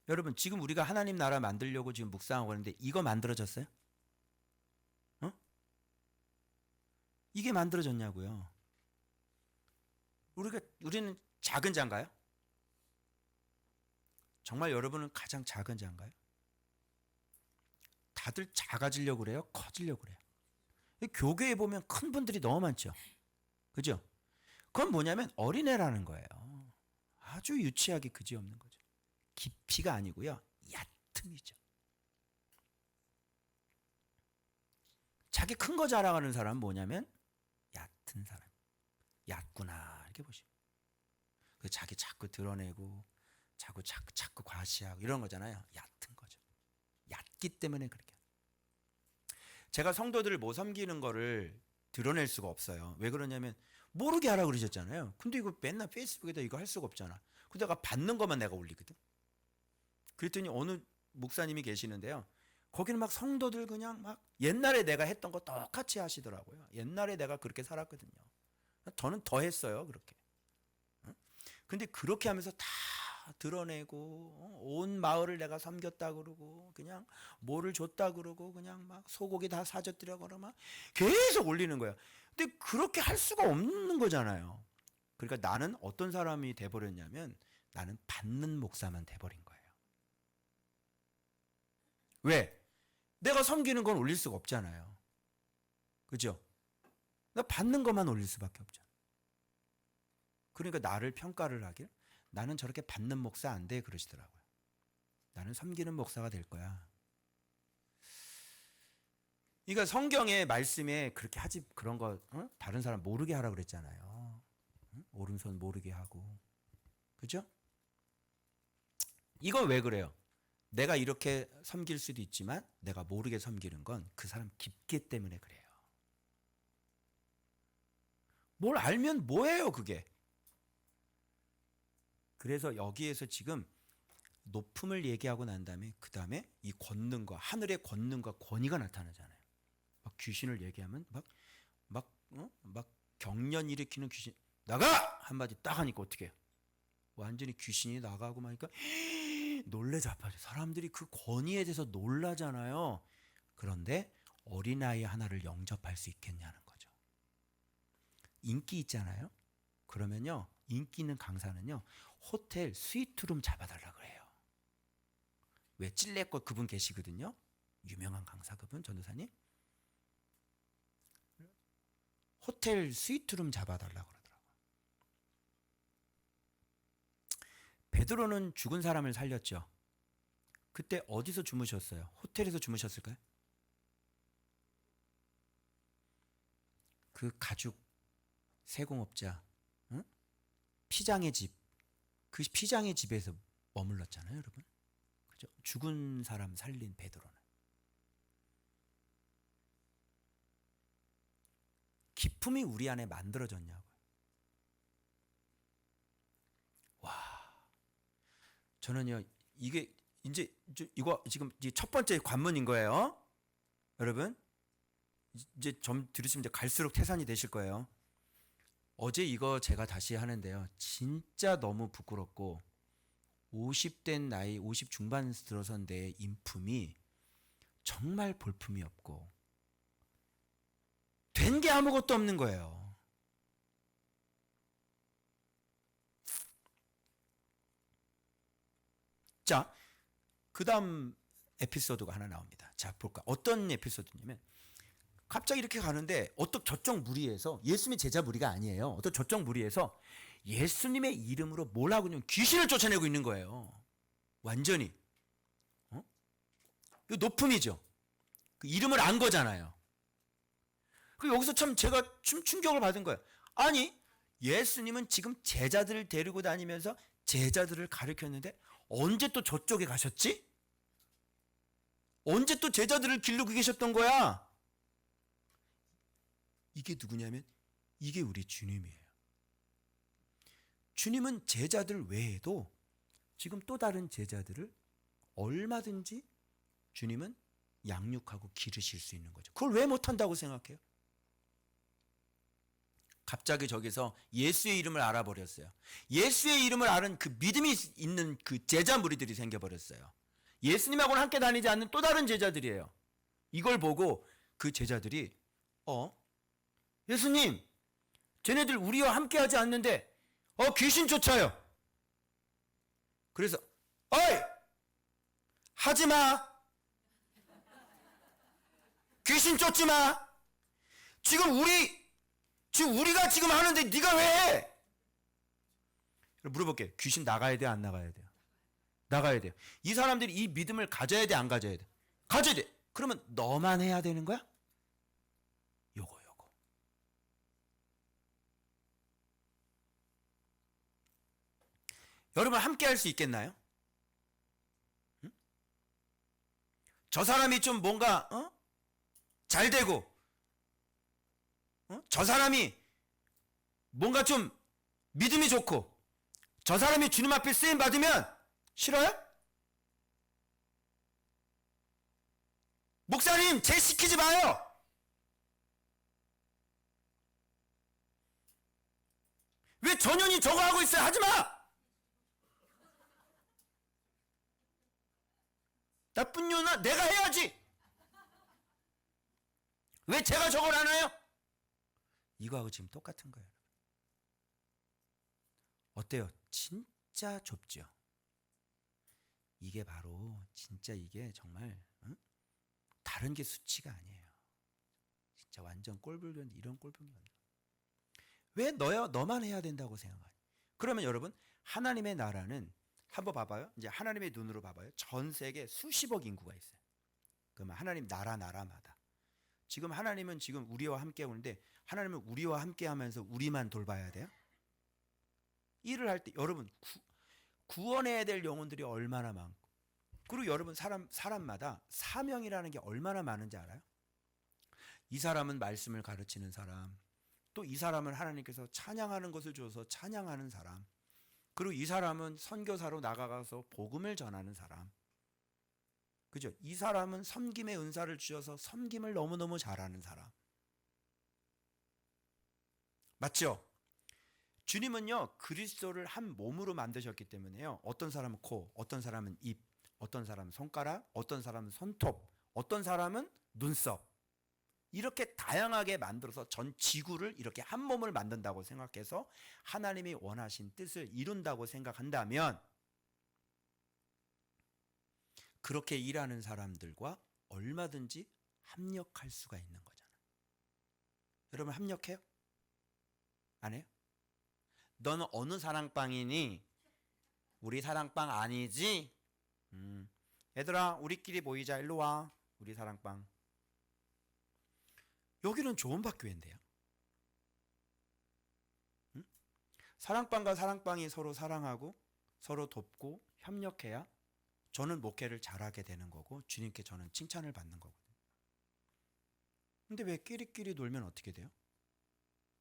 여러분, 지금 우리가 하나님 나라 만들려고 지금 묵상하고 있는데 이거 만들어졌어요? 이게 만들어졌냐고요? 우리는 작은 자인가요? 정말 여러분은 가장 작은 자인가요? 다들 작아지려고 그래요? 커지려고 그래요? 교회에 보면 큰 분들이 너무 많죠. 그죠? 그건 뭐냐면 어린애라는 거예요. 아주 유치하게 그지없는 거죠. 깊이가 아니고요, 얕음이죠. 자기 큰 거 자랑하는 사람은 뭐냐면 얕은 사람. 얕구나 이렇게 보시면. 자기 자꾸 드러내고 자꾸 과시하고 이런 거잖아요. 얕은 거죠. 얕기 때문에 그렇게. 제가 성도들을 못 섬기는 거를 드러낼 수가 없어요. 왜 그러냐면 모르게 하라 그러셨잖아요. 근데 이거 맨날 페이스북에다 이거 할 수가 없잖아. 근데 내가 받는 것만 내가 올리거든. 그랬더니 어느 목사님이 계시는데요. 거기는 막 성도들 그냥 막 옛날에 내가 했던 거 똑같이 하시더라고요. 옛날에 내가 그렇게 살았거든요. 저는 더 했어요, 그렇게. 근데 그렇게 하면서 다 드러내고 온 마을을 내가 섬겼다 그러고 그냥 뭐를 줬다 그러고 그냥 막 소고기 다 사줬더라 그러고 막 계속 올리는 거예요. 근데 그렇게 할 수가 없는 거잖아요. 그러니까 나는 어떤 사람이 돼버렸냐면 나는 받는 목사만 돼버린 거예요. 왜? 내가 섬기는 건 올릴 수가 없잖아요. 그죠? 나 받는 것만 올릴 수밖에 없잖아. 그러니까 나를 평가를 하길 나는 저렇게 받는 목사 안 돼 그러시더라고요. 나는 섬기는 목사가 될 거야. 그러니까 성경의 말씀에 그렇게 하지 그런 거 다른 사람 모르게 하라 그랬잖아요. 오른손 모르게 하고. 그죠? 이건 왜 그래요? 내가 이렇게 섬길 수도 있지만 내가 모르게 섬기는 건 그 사람 깊기 때문에 그래요. 뭘 알면 뭐예요 그게? 그래서 여기에서 지금 높음을 얘기하고 난 다음에 그 다음에 이 권능과 하늘의 권능과 권위가 나타나잖아요. 막 귀신을 얘기하면 막 경련 일으키는 귀신 나가! 한마디 딱 하니까 어떻게 해요? 완전히 귀신이 나가고 마니까 놀래 자빠져. 사람들이 그 권위에 대해서 놀라잖아요. 그런데 어린아이 하나를 영접할 수 있겠냐는 거죠. 인기 있잖아요. 그러면요, 인기 있는 강사는요, 호텔 스위트룸 잡아달라 그래요. 왜? 찔레꽃 그분 계시거든요. 유명한 강사 그분, 전도사님. 호텔 스위트룸 잡아달라 그러더라고요. 베드로는 죽은 사람을 살렸죠. 그때 어디서 주무셨어요? 호텔에서 주무셨을까요? 그 가죽 세공업자 피장의 집, 그 피장의 집에서 머물렀잖아요, 여러분. 그죠? 죽은 사람 살린 베드로는. 기품이 우리 안에 만들어졌냐고요. 와, 저는요, 이게 이거 지금 첫 번째 관문인 거예요. 여러분, 이제 좀 들으시면 이제 갈수록 태산이 되실 거예요. 어제 이거 제가 다시 하는데요. 진짜 너무 부끄럽고 50된 나이, 50 중반 들어선 내 인품이 정말 볼품이 없고 된 게 아무것도 없는 거예요. 자, 그 다음 에피소드가 하나 나옵니다. 자, 볼까? 어떤 에피소드냐면 갑자기 이렇게 가는데 어떤 저쪽 무리에서, 예수님의 제자 무리가 아니에요. 어떤 저쪽 무리에서 예수님의 이름으로 뭘 하고 있냐면 귀신을 쫓아내고 있는 거예요. 완전히. 이거 높음이죠. 그 이름을 안 거잖아요. 그 여기서 참 제가 충격을 받은 거예요. 아니, 예수님은 지금 제자들을 데리고 다니면서 제자들을 가르쳤는데 언제 또 저쪽에 가셨지? 언제 또 제자들을 기르고 계셨던 거야? 이게 누구냐면 이게 우리 주님이에요. 주님은 제자들 외에도 지금 또 다른 제자들을 얼마든지 주님은 양육하고 기르실 수 있는 거죠. 그걸 왜 못한다고 생각해요? 갑자기 저기서 예수의 이름을 알아버렸어요. 예수의 이름을 아는 그 믿음이 있는 그 제자 무리들이 생겨버렸어요. 예수님하고는 함께 다니지 않는 또 다른 제자들이에요. 이걸 보고 그 제자들이 예수님, 쟤네들 우리와 함께 하지 않는데 귀신 쫓아요. 그래서 어이! 하지마! 귀신 쫓지 마! 지금 우리가 지금 하는데 네가 왜 해? 물어볼게요. 귀신 나가야 돼요? 안 나가야 돼요? 나가야 돼요. 이 사람들이 이 믿음을 가져야 돼? 안 가져야 돼? 가져야 돼. 그러면 너만 해야 되는 거야? 요거. 여러분 함께 할 수 있겠나요? 응? 저 사람이 좀 뭔가 잘 되고 저 사람이 뭔가 좀 믿음이 좋고 저 사람이 주님 앞에 쓰임 받으면 싫어요? 목사님, 쟤 시키지 마요. 왜 전현이 저거 하고 있어요? 하지 마. 나쁜 년아, 내가 해야지. 왜 제가 저걸 안 해요? 이거하고 지금 똑같은 거예요. 어때요? 진짜 좁죠? 이게 바로 진짜 이게 정말 다른 게 수치가 아니에요. 진짜 완전 꼴불견, 이런 꼴불견. 왜 너만 해야 된다고 생각하니? 그러면 여러분, 하나님의 나라는 한번 봐봐요. 이제 하나님의 눈으로 봐봐요. 전 세계 수십억 인구가 있어요. 그러면 하나님 나라마다. 지금 하나님은 지금 우리와 함께 오는데 하나님은 우리와 함께 하면서 우리만 돌봐야 돼요? 일을 할 때 여러분 구원해야 될 영혼들이 얼마나 많고, 그리고 여러분 사람마다 사명이라는 게 얼마나 많은지 알아요? 이 사람은 말씀을 가르치는 사람, 또 이 사람은 하나님께서 찬양하는 것을 줘서 찬양하는 사람, 그리고 이 사람은 선교사로 나가서 복음을 전하는 사람, 그죠? 이 사람은 섬김의 은사를 주셔서 섬김을 너무너무 잘하는 사람. 맞죠? 주님은요, 그리스도를 한 몸으로 만드셨기 때문에요. 어떤 사람은 코, 어떤 사람은 입, 어떤 사람은 손가락, 어떤 사람은 손톱, 어떤 사람은 눈썹. 이렇게 다양하게 만들어서 전 지구를 이렇게 한 몸을 만든다고 생각해서 하나님이 원하신 뜻을 이룬다고 생각한다면 그렇게 일하는 사람들과 얼마든지 합력할 수가 있는 거잖아요. 여러분 합력해요? 안 해요? 너는 어느 사랑방이니? 우리 사랑방 아니지? 얘들아 우리끼리 모이자. 일로 와. 우리 사랑방. 여기는 좋은 박교회인데요. 사랑방과 사랑방이 서로 사랑하고 서로 돕고 협력해야 저는 목회를 잘하게 되는 거고 주님께 저는 칭찬을 받는 거거든요. 근데 왜 끼리끼리 놀면 어떻게 돼요?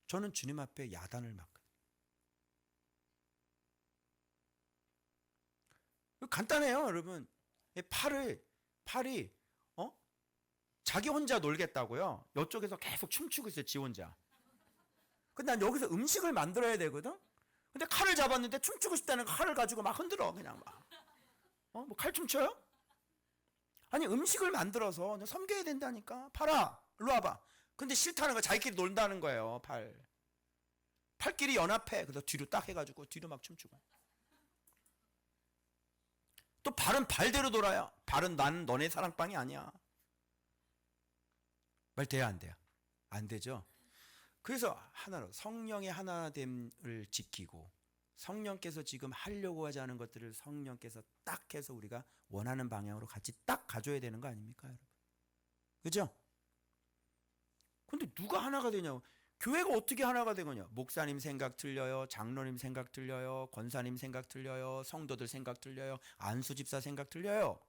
저는 주님 앞에 야단을 맞거든요. 간단해요, 여러분. 팔이 자기 혼자 놀겠다고요. 이쪽에서 계속 춤추고 있어요, 지 혼자. 근데 난 여기서 음식을 만들어야 되거든. 근데 칼을 잡았는데 춤추고 싶다는 칼을 가지고 막 흔들어, 그냥 막. 뭐 칼 춤춰요? 아니 음식을 만들어서 섬겨야 된다니까. 팔아, 일로 와봐. 근데 싫다는 거, 자기끼리 논다는 거예요. 팔끼리 연합해. 그래서 뒤로 딱 해가지고 뒤로 막 춤추고. 또 발은 발대로 돌아요. 발은 난 너네 사랑방이 아니야. 말 돼야 안 돼요? 안 되죠. 그래서 하나로 성령의 하나됨을 지키고 성령께서 지금 하려고 하지 않은 것들을 성령께서 딱 해서 우리가 원하는 방향으로 같이 딱 가져야 되는 거 아닙니까, 여러분? 그죠? 근데 누가 하나가 되냐고. 교회가 어떻게 하나가 되거냐. 목사님 생각 틀려요. 장로님 생각 틀려요. 권사님 생각 틀려요. 성도들 생각 틀려요. 안수 집사 생각 틀려요.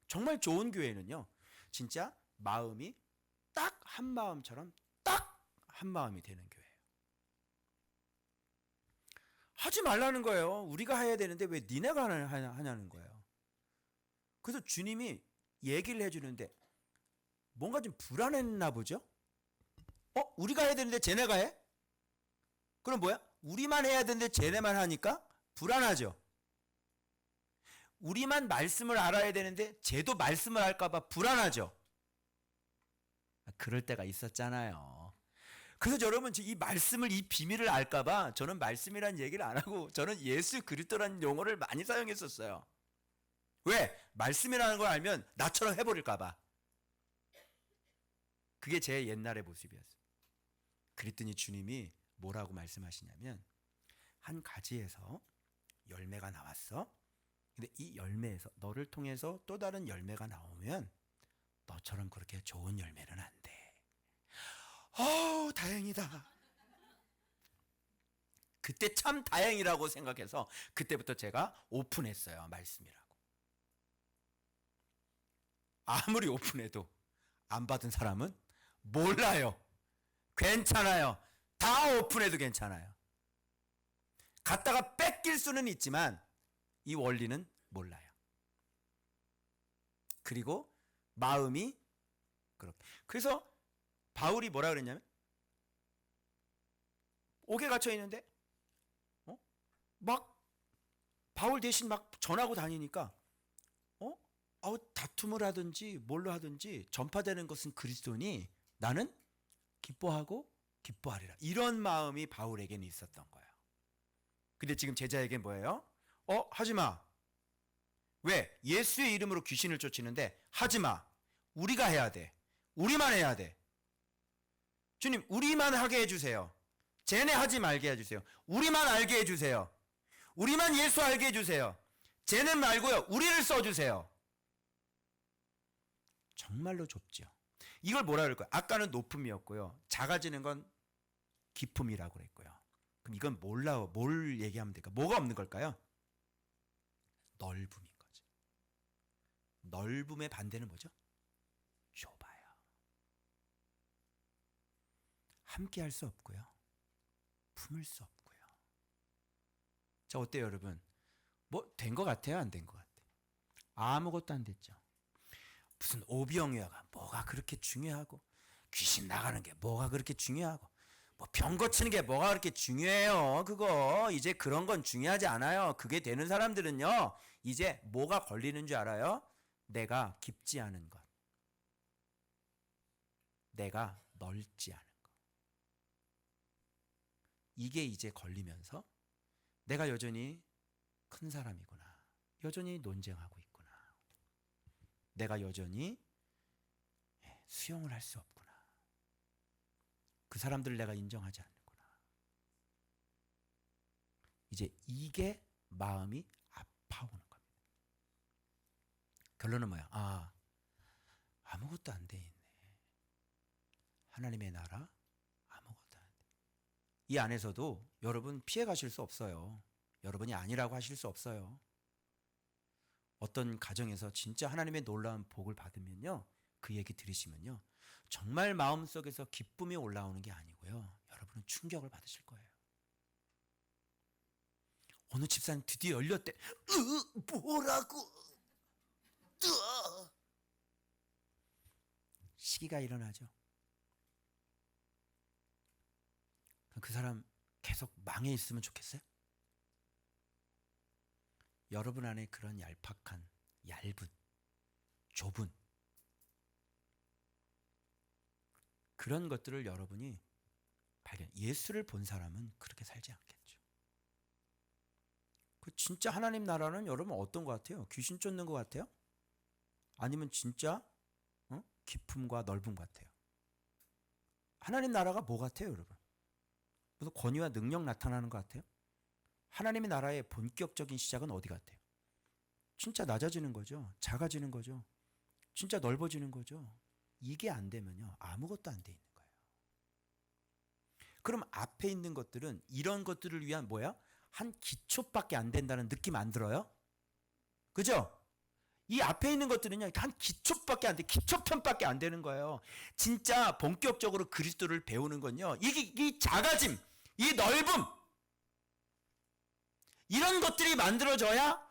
정말 좋은 교회는요, 진짜 마음이 딱 한 마음처럼 딱 한 마음이 되는 교회예요. 하지 말라는 거예요. 우리가 해야 되는데 왜 니네가 하냐는 거예요. 그래서 주님이 얘기를 해주는데 뭔가 좀 불안했나 보죠? 우리가 해야 되는데 쟤네가 해? 그럼 뭐야? 우리만 해야 되는데 쟤네만 하니까 불안하죠. 우리만 말씀을 알아야 되는데 쟤도 말씀을 할까봐 불안하죠. 그럴 때가 있었잖아요. 그래서 여러분, 이 말씀을, 이 비밀을 알까봐 저는 말씀이란 얘기를 안 하고 저는 예수 그리스도라는 용어를 많이 사용했었어요. 왜? 말씀이라는 걸 알면 나처럼 해버릴까봐. 그게 제 옛날의 모습이었어요. 그랬더니 주님이 뭐라고 말씀하시냐면, 한 가지에서 열매가 나왔어. 근데 이 열매에서 너를 통해서 또 다른 열매가 나오면 너처럼 그렇게 좋은 열매는 안 돼. 다행이다. 그때 참 다행이라고 생각해서 그때부터 제가 오픈했어요. 말씀이라고. 아무리 오픈해도 안 받은 사람은 몰라요. 괜찮아요. 다 오픈해도 괜찮아요. 갖다가 뺏길 수는 있지만 이 원리는 몰라요. 그리고 마음이 그렇게. 그래서 바울이 뭐라 그랬냐면, 옥에 갇혀 있는데 막 바울 대신 막 전하고 다니니까 다툼을 하든지 뭘로 하든지 전파되는 것은 그리스도니 나는 기뻐하고 기뻐하리라. 이런 마음이 바울에게는 있었던 거예요. 근데 지금 제자에게 뭐예요? 하지 마. 왜? 예수의 이름으로 귀신을 쫓이는데 하지 마. 우리가 해야 돼. 우리만 해야 돼. 주님, 우리만 하게 해주세요. 쟤네 하지 말게 해주세요. 우리만 알게 해주세요. 우리만 예수 알게 해주세요. 쟤네 말고요. 우리를 써주세요. 정말로 좁죠. 이걸 뭐라 그럴까요? 아까는 높음이었고요. 작아지는 건 깊음이라고 그랬고요. 그럼 이건 뭘 얘기하면 될까? 뭐가 없는 걸까요? 넓음인 거죠. 넓음의 반대는 뭐죠? 좁아요. 함께 할 수 없고요. 품을 수 없고요. 자, 어때요, 여러분? 뭐 된 것 같아요? 안 된 것 같아요? 아무것도 안 됐죠. 무슨 오병이어가 뭐가 그렇게 중요하고, 귀신 나가는 게 뭐가 그렇게 중요하고, 뭐 병 고치는 게 뭐가 그렇게 중요해요. 그거 이제 그런 건 중요하지 않아요. 그게 되는 사람들은요, 이제 뭐가 걸리는 줄 알아요? 내가 깊지 않은 것, 내가 넓지 않은 것, 이게 이제 걸리면서 내가 여전히 큰 사람이구나, 여전히 논쟁하고 있구나, 내가 여전히 수용을 할 수 없구나, 그 사람들을 내가 인정하지 않는구나. 이제 이게 마음이 아파오는 겁니다. 결론은 뭐야? 아무것도 안 돼 있네. 하나님의 나라 아무것도 안 돼. 이 안에서도 여러분 피해 가실 수 없어요. 여러분이 아니라고 하실 수 없어요. 어떤 가정에서 진짜 하나님의 놀라운 복을 받으면요, 그 얘기 들으시면요, 정말 마음속에서 기쁨이 올라오는 게 아니고요, 여러분은 충격을 받으실 거예요. 어느 집사님 드디어 열렸대. 뭐라고? 시기가 일어나죠. 그 사람 계속 망해 있으면 좋겠어요? 여러분 안에 그런 얄팍한, 얇은, 좁은 그런 것들을 여러분이 예수를 본 사람은 그렇게 살지 않겠죠. 그 진짜 하나님 나라는 여러분 어떤 것 같아요? 귀신 쫓는 것 같아요? 아니면 진짜 깊음과 넓음 같아요? 하나님 나라가 뭐 같아요, 여러분? 무슨 권위와 능력 나타나는 것 같아요? 하나님의 나라의 본격적인 시작은 어디 같아요? 진짜 낮아지는 거죠. 작아지는 거죠. 진짜 넓어지는 거죠. 이게 안 되면요, 아무것도 안 돼 있는 거예요. 그럼 앞에 있는 것들은 이런 것들을 위한 뭐야? 한 기초밖에 안 된다는 느낌 안 들어요? 그죠? 이 앞에 있는 것들은요, 한 기초밖에 안 돼, 기초편밖에 안 되는 거예요. 진짜 본격적으로 그리스도를 배우는 건요, 이 작아짐, 이 넓음, 이런 것들이 만들어져야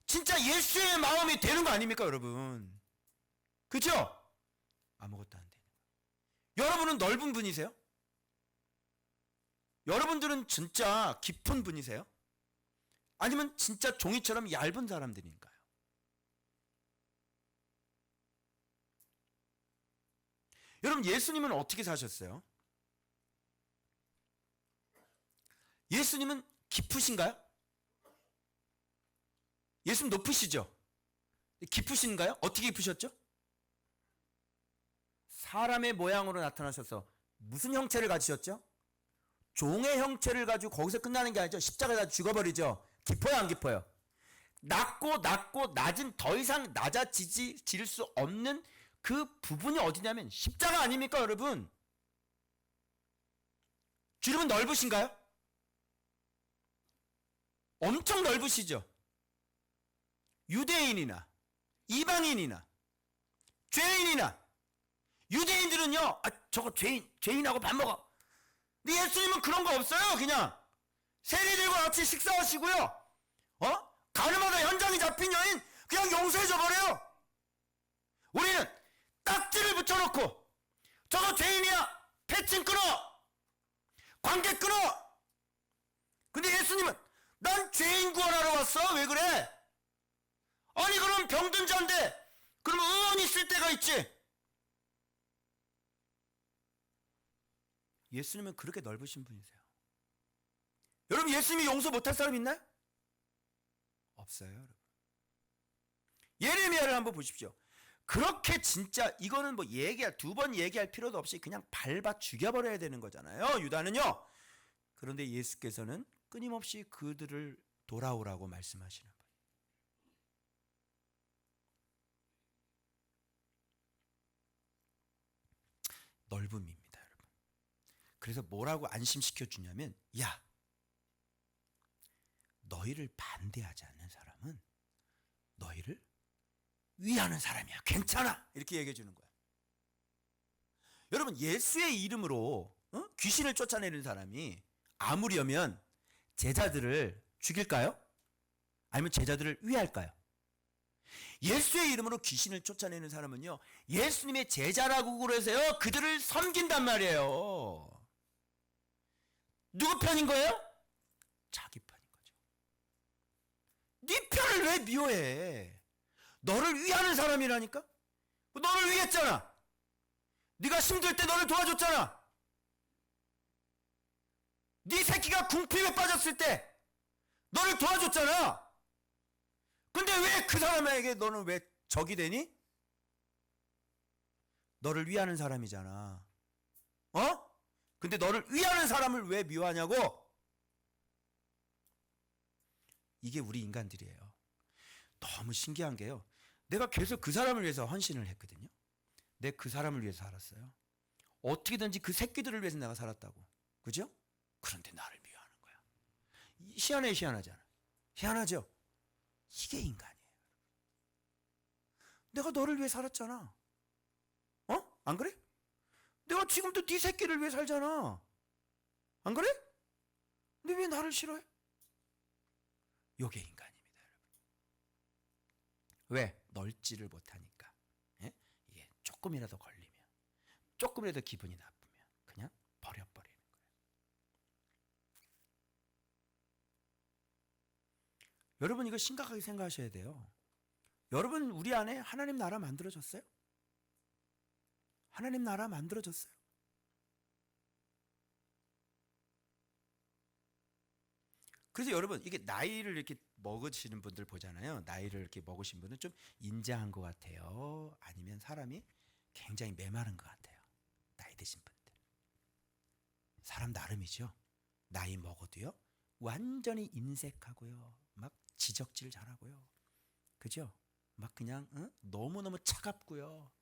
진짜 예수의 마음이 되는 거 아닙니까, 여러분? 그죠? 아무것도 안 되는 거예요. 여러분은 넓은 분이세요? 여러분들은 진짜 깊은 분이세요? 아니면 진짜 종이처럼 얇은 사람들인가요? 여러분, 예수님은 어떻게 사셨어요? 예수님은 깊으신가요? 예수님 높으시죠? 깊으신가요? 어떻게 깊으셨죠? 사람의 모양으로 나타나셔서 무슨 형체를 가지셨죠? 종의 형체를 가지고 거기서 끝나는 게 아니죠. 십자가에다 죽어버리죠. 깊어요, 안 깊어요? 낮고 낮은 더 이상 낮아지질 수 없는 그 부분이 어디냐면 십자가 아닙니까, 여러분? 주님은 넓으신가요? 엄청 넓으시죠. 유대인이나 이방인이나 죄인이나, 유대인들은요, 저거 죄인하고 밥 먹어. 근데 예수님은 그런 거 없어요. 그냥 세리들과 같이 식사하시고요, 가늠하다 현장에 잡힌 여인 그냥 용서해줘 버려요. 우리는 딱지를 붙여놓고 저거 죄인이야, 패친 끊어, 관계 끊어. 근데 예수님은 난 죄인 구원하러 왔어. 왜 그래? 아니 그럼 병든 자인데 그럼 의원이 있을 때가 있지. 예수님은 그렇게 넓으신 분이세요. 여러분, 예수님이 용서 못할 사람 있나요? 없어요, 여러분. 예레미야를 한번 보십시오. 그렇게 진짜 이거는 뭐 두 번 얘기할 필요도 없이 그냥 밟아 죽여버려야 되는 거잖아요, 유다는요. 그런데 예수께서는 끊임없이 그들을 돌아오라고 말씀하시는 거예요. 넓음입니다, 여러분. 그래서 뭐라고 안심시켜 주냐면, 야, 너희를 반대하지 않는 사람은 너희를 위하는 사람이야. 괜찮아. 이렇게 얘기해 주는 거야. 여러분, 예수의 이름으로 귀신을 쫓아내는 사람이 아무려면 제자들을 죽일까요? 아니면 제자들을 위할까요? 예수의 이름으로 귀신을 쫓아내는 사람은요, 예수님의 제자라고 그래서요, 그들을 섬긴단 말이에요. 누구 편인 거예요? 자기 편인 거죠. 네 편을 왜 미워해? 너를 위하는 사람이라니까? 너를 위했잖아. 네가 힘들 때 너를 도와줬잖아. 네 새끼가 궁핍에 빠졌을 때 너를 도와줬잖아. 근데 왜 그 사람에게 너는 왜 적이 되니? 너를 위하는 사람이잖아. 근데 너를 위하는 사람을 왜 미워하냐고? 이게 우리 인간들이에요. 너무 신기한 게요, 내가 계속 그 사람을 위해서 헌신을 했거든요. 내가 그 사람을 위해서 살았어요. 어떻게든지 그 새끼들을 위해서 내가 살았다고. 그죠? 그런데 나를 미워하는 거야. 희한해, 희한하잖아. 희한하죠? 이게 인간이에요. 내가 너를 위해 살았잖아. 안 그래? 내가 지금도 네 새끼를 위해 살잖아. 안 그래? 근데 왜 나를 싫어해? 이게 인간입니다, 여러분. 왜? 넓지를 못하니까. 예? 이게 조금이라도 걸리면, 조금이라도 기분이 나쁘면 그냥 버려버리는 거예요. 여러분, 이거 심각하게 생각하셔야 돼요. 여러분, 우리 안에 하나님 나라 만들어졌어요? 하나님 나라 만들어졌어요? 그래서 여러분, 이게 나이를 이렇게 먹으시는 분들 보잖아요. 나이를 이렇게 먹으신 분은 좀 인자한 것 같아요. 아니면 사람이 굉장히 메마른 것 같아요. 나이 드신 분들. 사람 나름이죠. 나이 먹어도요. 완전히 인색하고요. 막 지적질 잘하고요. 그죠? 막 그냥 너무너무 차갑고요.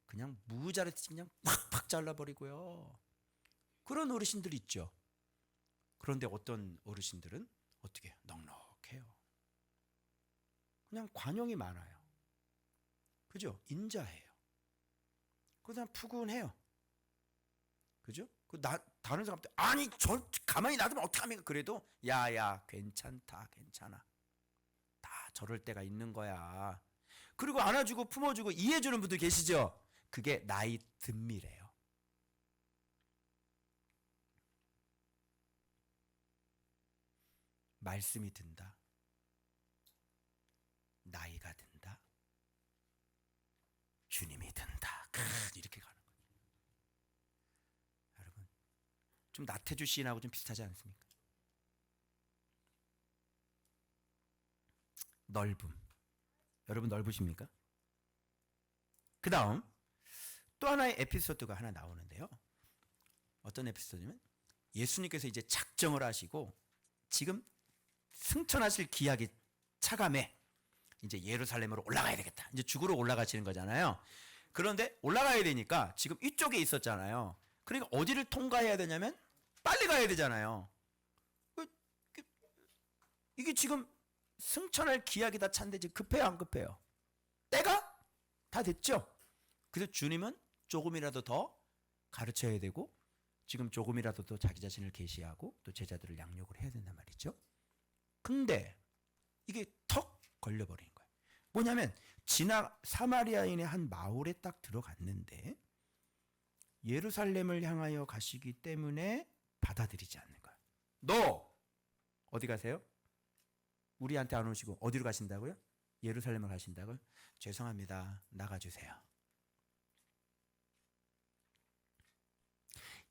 그냥 무자르듯이 그냥 팍팍 잘라버리고요. 그런 어르신들 있죠. 그런데 어떤 어르신들은 어떻게 넉넉해요. 그냥 관용이 많아요. 그죠? 인자해요. 그냥 푸근해요. 그죠? 다른 사람들 아니 저 가만히 놔두면 어떡합니까? 그래도 야야 괜찮다 괜찮아. 다 저럴 때가 있는 거야. 그리고 안아주고 품어주고 이해해주는 분들 계시죠? 그게 나이 듦이래요. 말씀이 든다. 나이가 든다. 주님이 든다. 이렇게 가는 거죠. 여러분 좀 나태주 시인하고 좀 비슷하지 않습니까? 넓음. 여러분 넓으십니까? 그 다음 또 하나의 에피소드가 하나 나오는데요. 어떤 에피소드냐면 예수님께서 이제 작정을 하시고 지금 승천하실 기약이 차감해 이제 예루살렘으로 올라가야 되겠다. 이제 죽으러 올라가시는 거잖아요. 그런데 올라가야 되니까 지금 이쪽에 있었잖아요. 그러니까 어디를 통과해야 되냐면 빨리 가야 되잖아요. 이게 지금 승천할 기약이 다 찬데 지금 급해요 안 급해요? 때가 다 됐죠. 그래서 주님은 조금이라도 더 가르쳐야 되고 지금 조금이라도 더 자기 자신을 계시하고 또 제자들을 양육을 해야 된단 말이죠. 근데 이게 턱 걸려버린 거예요. 뭐냐면 사마리아인의 한 마을에 딱 들어갔는데 예루살렘을 향하여 가시기 때문에 받아들이지 않는 거예요. 너 어디 가세요? 우리한테 안 오시고 어디로 가신다고요? 예루살렘을 가신다고요? 죄송합니다. 나가주세요.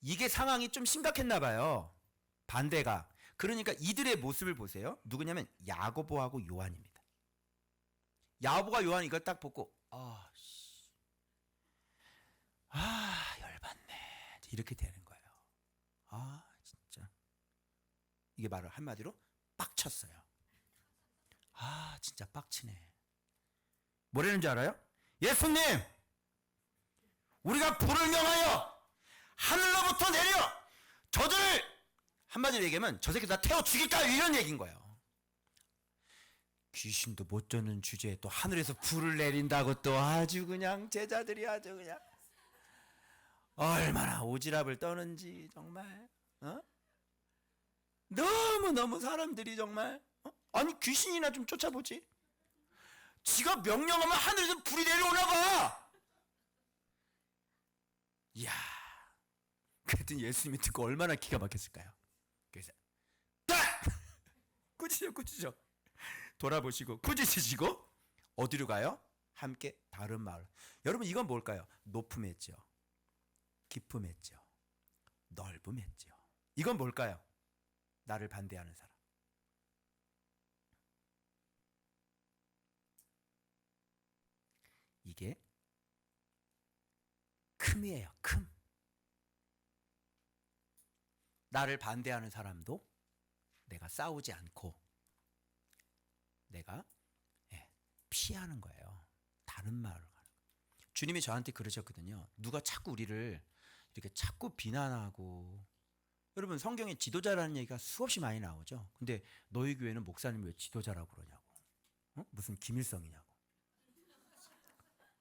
이게 상황이 좀 심각했나 봐요. 반대가. 그러니까 이들의 모습을 보세요. 누구냐면 야고보하고 요한입니다. 야고보가 요한 이걸 딱 보고 열받네. 이렇게 되는 거예요. 진짜. 이게 바로 한마디로 빡쳤어요. 진짜 빡치네. 뭐라는 줄 알아요? 예수님! 우리가 불을 명하여 하늘로부터 내려 저들을 한마디로 얘기하면 저 새끼 다 태워 죽일까 이런 얘기인 거예요. 귀신도 못 쫓는 주제에 또 하늘에서 불을 내린다고 또 아주 그냥 제자들이 아주 그냥 얼마나 오지랖을 떠는지 정말 너무너무 사람들이 정말 아니 귀신이나 좀 쫓아보지. 지가 명령하면 하늘에서 불이 내려오나 봐. 이야. 그랬더니 예수님이 듣고 얼마나 기가 막혔을까요? 그래서 꾸짖어 돌아보시고 꾸짖으시고 어디로 가요? 함께 다른 마을. 여러분 이건 뭘까요? 높음했죠. 깊음했죠. 넓음했죠. 이건 뭘까요? 나를 반대하는 사람. 이게 큼이에요. 큼. 나를 반대하는 사람도 내가 싸우지 않고 내가 피하는 거예요. 다른 마을을 가는 거예요. 주님이 저한테 그러셨거든요. 누가 자꾸 우리를 이렇게 자꾸 비난하고 여러분 성경에 지도자라는 얘기가 수없이 많이 나오죠. 근데 너희 교회는 목사님 왜 지도자라고 그러냐고. 무슨 김일성이냐고.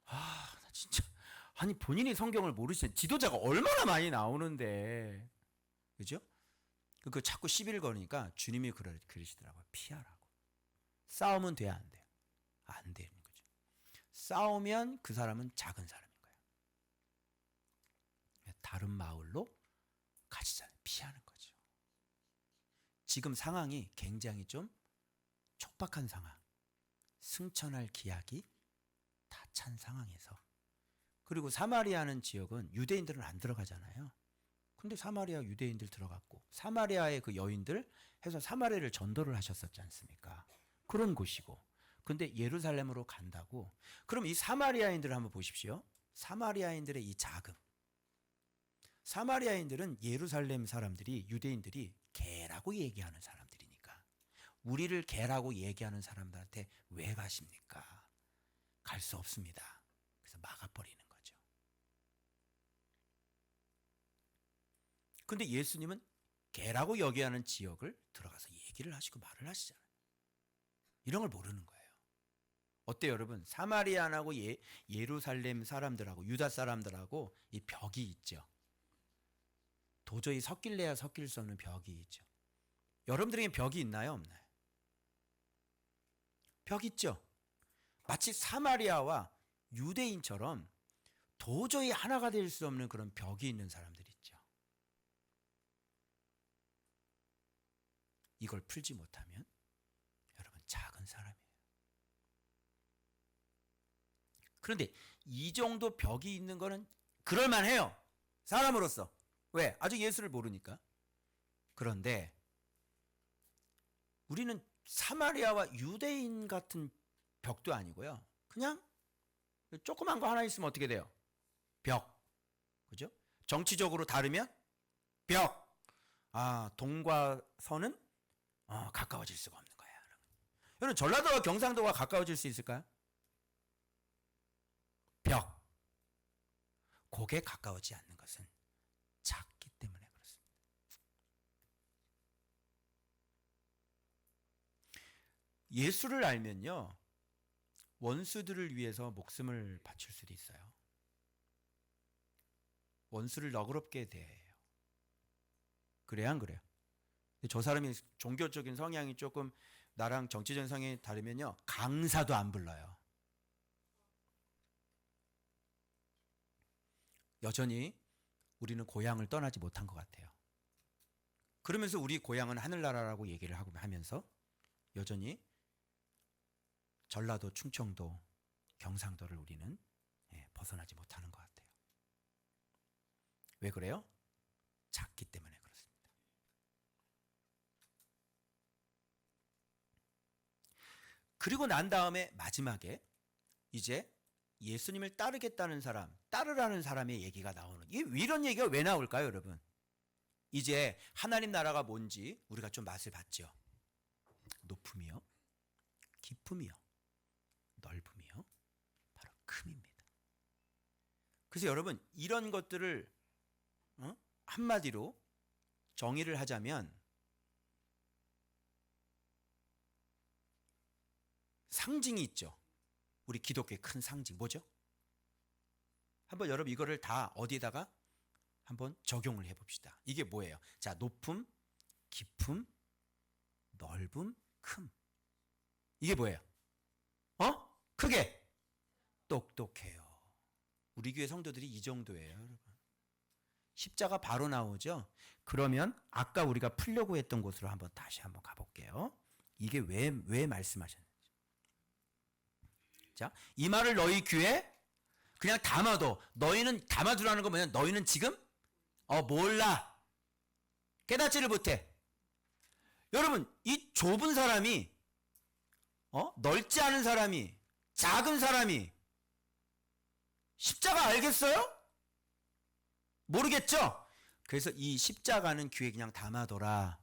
나 진짜 아니 본인이 성경을 모르시는 지도자가 얼마나 많이 나오는데 그죠? 그 자꾸 시비를 거니까 주님이 그러시더라고요. 피하라고. 싸우면 돼야 안 돼요? 안 되는 거죠. 싸우면 그 사람은 작은 사람인 거예요. 다른 마을로 가시잖아요. 피하는 거죠. 지금 상황이 굉장히 좀 촉박한 상황. 승천할 기약이 다 찬 상황에서 그리고 사마리아는 지역은 유대인들은 안 들어가잖아요. 근데 사마리아 유대인들 들어갔고 사마리아의 그 여인들 해서 사마리아를 전도를 하셨었지 않습니까? 그런 곳이고. 근데 예루살렘으로 간다고. 그럼 이 사마리아인들을 한번 보십시오. 사마리아인들의 이 자금. 사마리아인들은 예루살렘 사람들이, 유대인들이 개라고 얘기하는 사람들이니까 우리를 개라고 얘기하는 사람들한테 왜 가십니까? 갈 수 없습니다. 그래서 막아버리는 거죠. 근데 예수님은 개라고 여겨야 하는 지역을 들어가서 얘기를 하시고 말을 하시잖아요. 이런 걸 모르는 거예요. 어때요, 여러분? 사마리아하고 예루살렘 사람들하고 유다 사람들하고 이 벽이 있죠. 도저히 섞일래야 섞일 수 없는 벽이 있죠. 여러분들에겐 벽이 있나요, 없나요? 벽 있죠. 마치 사마리아와 유대인처럼 도저히 하나가 될 수 없는 그런 벽이 있는 사람들이 있죠. 이걸 풀지 못하면 여러분 작은 사람이에요. 그런데 이 정도 벽이 있는 거는 그럴만해요. 사람으로서. 왜? 아직 예수를 모르니까. 그런데 우리는 사마리아와 유대인 같은 벽도 아니고요. 그냥 조그만 거 하나 있으면 어떻게 돼요? 벽. 그죠? 정치적으로 다르면 벽. 동과 서는 가까워질 수가 없는 거예요. 여러분, 전라도와 경상도가 가까워질 수 있을까요? 벽. 그게 가까워지지 않는 것은 작기 때문에 그렇습니다. 예수를 알면요, 원수들을 위해서 목숨을 바칠 수도 있어요. 원수를 너그럽게 대해요. 그래야 안 그래요? 저 사람이 종교적인 성향이 조금 나랑 정치적인 성향이 다르면요, 강사도 안 불러요. 여전히 우리는 고향을 떠나지 못한 것 같아요. 그러면서 우리 고향은 하늘나라라고 얘기를 하면서 여전히 전라도, 충청도, 경상도를 우리는 벗어나지 못하는 것 같아요. 왜 그래요? 작기 때문에 그렇습니다. 그리고 난 다음에 마지막에 이제 예수님을 따르겠다는 사람, 따르라는 사람의 얘기가 나오는, 이런 얘기가 왜 나올까요, 여러분? 이제 하나님 나라가 뭔지 우리가 좀 맛을 봤죠. 높음이요, 깊음이요, 넓음이요, 바로 큼입니다. 그래서 여러분, 이런 것들을 한마디로 정의를 하자면 상징이 있죠. 우리 기독교의 큰 상징 뭐죠? 한번 여러분 이거를 다 어디에다가 한번 적용을 해봅시다. 이게 뭐예요? 자, 높음, 깊음, 넓음, 큼. 이게 뭐예요? 크게, 똑똑해요. 우리 교회 성도들이 이 정도예요, 여러분. 십자가 바로 나오죠? 그러면 아까 우리가 풀려고 했던 곳으로 다시 한번 가볼게요. 이게 왜 말씀하셨는지. 자, 이 말을 너희 귀에 그냥 담아둬. 너희는 담아두라는 건 뭐냐? 너희는 지금 몰라. 깨닫지를 못해. 여러분, 이 좁은 사람이 넓지 않은 사람이, 작은 사람이 십자가 알겠어요? 모르겠죠? 그래서 이 십자가는 귀에 그냥 담아둬라.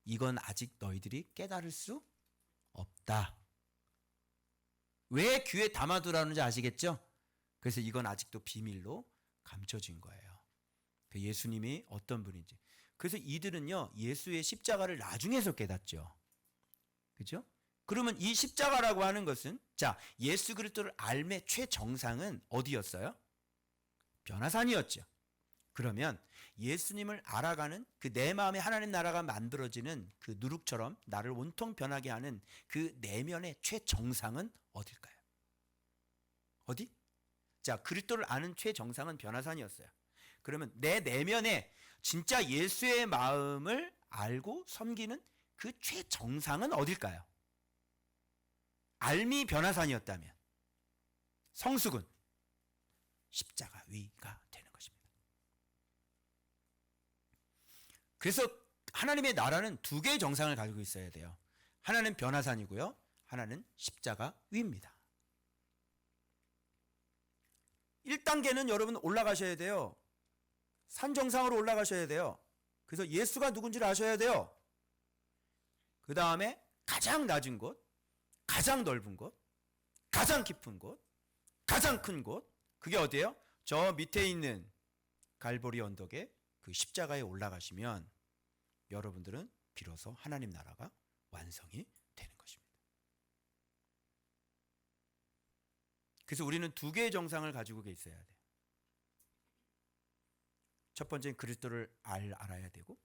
이건 아직 너희들이 깨달을 수 없다. 왜 귀에 담아두라는지 아시겠죠? 그래서 이건 아직도 비밀로 감춰진 거예요. 예수님이 어떤 분인지. 그래서 이들은요, 예수의 십자가를 나중에서 깨닫죠. 그죠? 그러면 이 십자가라고 하는 것은, 자, 예수 그리스도를 알매 최정상은 어디였어요? 변화산이었죠. 그러면 예수님을 알아가는 그 내 마음에 하나님 나라가 만들어지는 그 누룩처럼 나를 온통 변하게 하는 그 내면의 최정상은 어딜까요? 어디? 자, 그리스도를 아는 최정상은 변화산이었어요. 그러면 내 내면에 진짜 예수의 마음을 알고 섬기는 그 최정상은 어딜까요? 알미 변화산이었다면 성숙은 십자가 위가 되는 것입니다. 그래서 하나님의 나라는 두 개의 정상을 가지고 있어야 돼요. 하나는 변화산이고요. 하나는 십자가 위입니다. 1단계는 여러분 올라가셔야 돼요. 산 정상으로 올라가셔야 돼요. 그래서 예수가 누군지를 아셔야 돼요. 그 다음에 가장 낮은 곳, 가장 넓은 곳, 가장 깊은 곳, 가장 큰 곳, 그게 어디예요? 저 밑에 있는 갈보리 언덕에 그 십자가에 올라가시면 여러분들은 비로소 하나님 나라가 완성이 되는 것입니다. 그래서 우리는 두 개의 정상을 가지고 있어야 돼요. 첫 번째는 그리스도를 알아야 되고,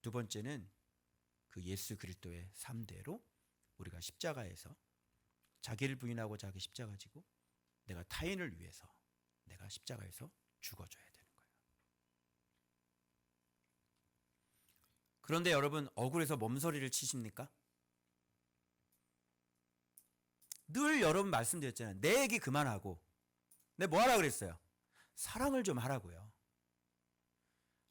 두 번째는 그 예수 그리스도의 삶대로 우리가 십자가에서 자기를 부인하고 자기 십자가 지고 내가 타인을 위해서 내가 십자가에서 죽어줘야 되는 거예요. 그런데 여러분, 억울해서 몸서리를 치십니까? 늘 여러분 말씀드렸잖아요. 내 얘기 그만하고 내가 뭐 하라 그랬어요? 사랑을 좀 하라고요.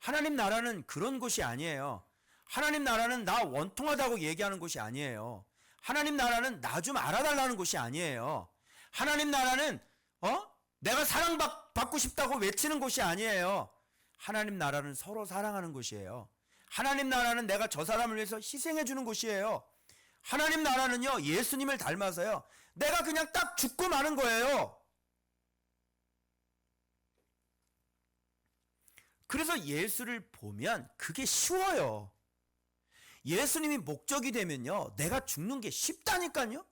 하나님 나라는 그런 곳이 아니에요. 하나님 나라는 나 원통하다고 얘기하는 곳이 아니에요. 하나님 나라는 나 좀 알아달라는 곳이 아니에요. 하나님 나라는 내가 사랑받고 싶다고 외치는 곳이 아니에요. 하나님 나라는 서로 사랑하는 곳이에요. 하나님 나라는 내가 저 사람을 위해서 희생해 주는 곳이에요. 하나님 나라는요, 예수님을 닮아서요, 내가 그냥 딱 죽고 마는 거예요. 그래서 예수를 보면 그게 쉬워요. 예수님이 목적이 되면요, 내가 죽는 게 쉽다니까요.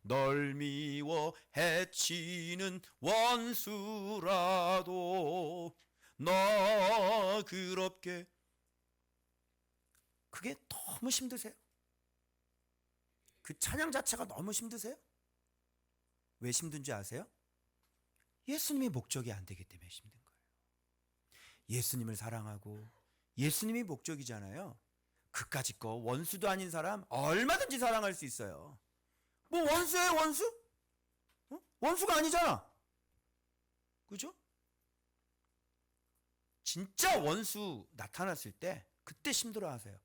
널 미워 해치는 원수라도 너그럽게, 그게 너무 힘드세요? 그 찬양 자체가 너무 힘드세요? 왜 힘든지 아세요? 예수님이 목적이 안 되기 때문에 힘든 거예요. 예수님을 사랑하고 예수님이 목적이잖아요. 그까짓 거 원수도 아닌 사람 얼마든지 사랑할 수 있어요. 뭐 원수예요, 원수? 원수가 아니잖아. 그죠? 진짜 원수 나타났을 때 그때 힘들어 하세요.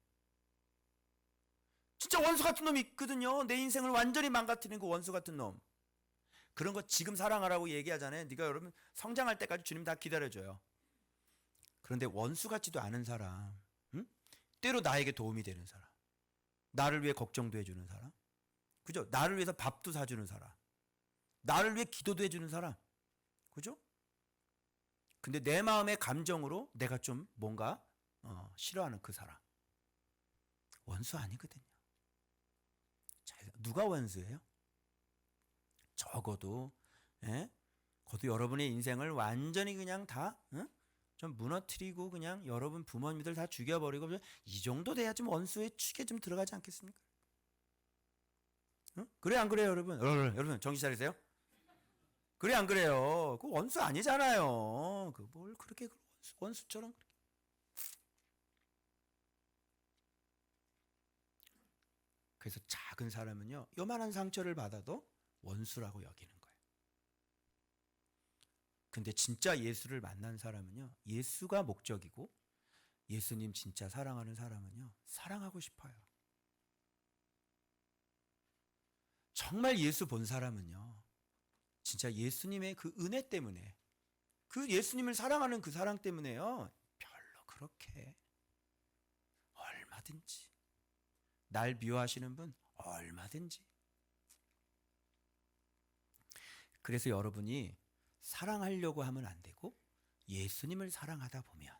진짜 원수 같은 놈이 있거든요. 내 인생을 완전히 망가뜨리는 그 원수 같은 놈. 그런 거 지금 사랑하라고 얘기하잖아요. 네가 여러분 성장할 때까지 주님 다 기다려줘요. 그런데 원수 같지도 않은 사람, 때로 나에게 도움이 되는 사람, 나를 위해 걱정도 해주는 사람, 그죠? 나를 위해서 밥도 사주는 사람, 나를 위해 기도도 해주는 사람, 그죠? 근데 내 마음의 감정으로 내가 좀 뭔가 싫어하는 그 사람, 원수 아니거든요. 자, 누가 원수예요? 적어도 여러분의 인생을 완전히 그냥 다 좀 무너뜨리고 그냥 여러분 부모님들 다 죽여버리고 이 정도 돼야 좀 원수의 축에 좀 들어가지 않겠습니까? 그래 안 그래요, 여러분? 여러분 정신 차리세요. 그래 안 그래요? 그 원수 아니잖아요. 그 뭘 그렇게 원수처럼 그렇게. 그래서 작은 사람은요, 요만한 상처를 받아도 원수라고 여기는 거예요. 근데 진짜 예수를 만난 사람은요, 예수가 목적이고 예수님 진짜 사랑하는 사람은요, 사랑하고 싶어요. 정말 예수 본 사람은요, 진짜 예수님의 그 은혜 때문에, 그 예수님을 사랑하는 그 사랑 때문에요, 별로 그렇게 얼마든지, 날 미워하시는 분 얼마든지. 그래서 여러분이 사랑하려고 하면 안 되고 예수님을 사랑하다 보면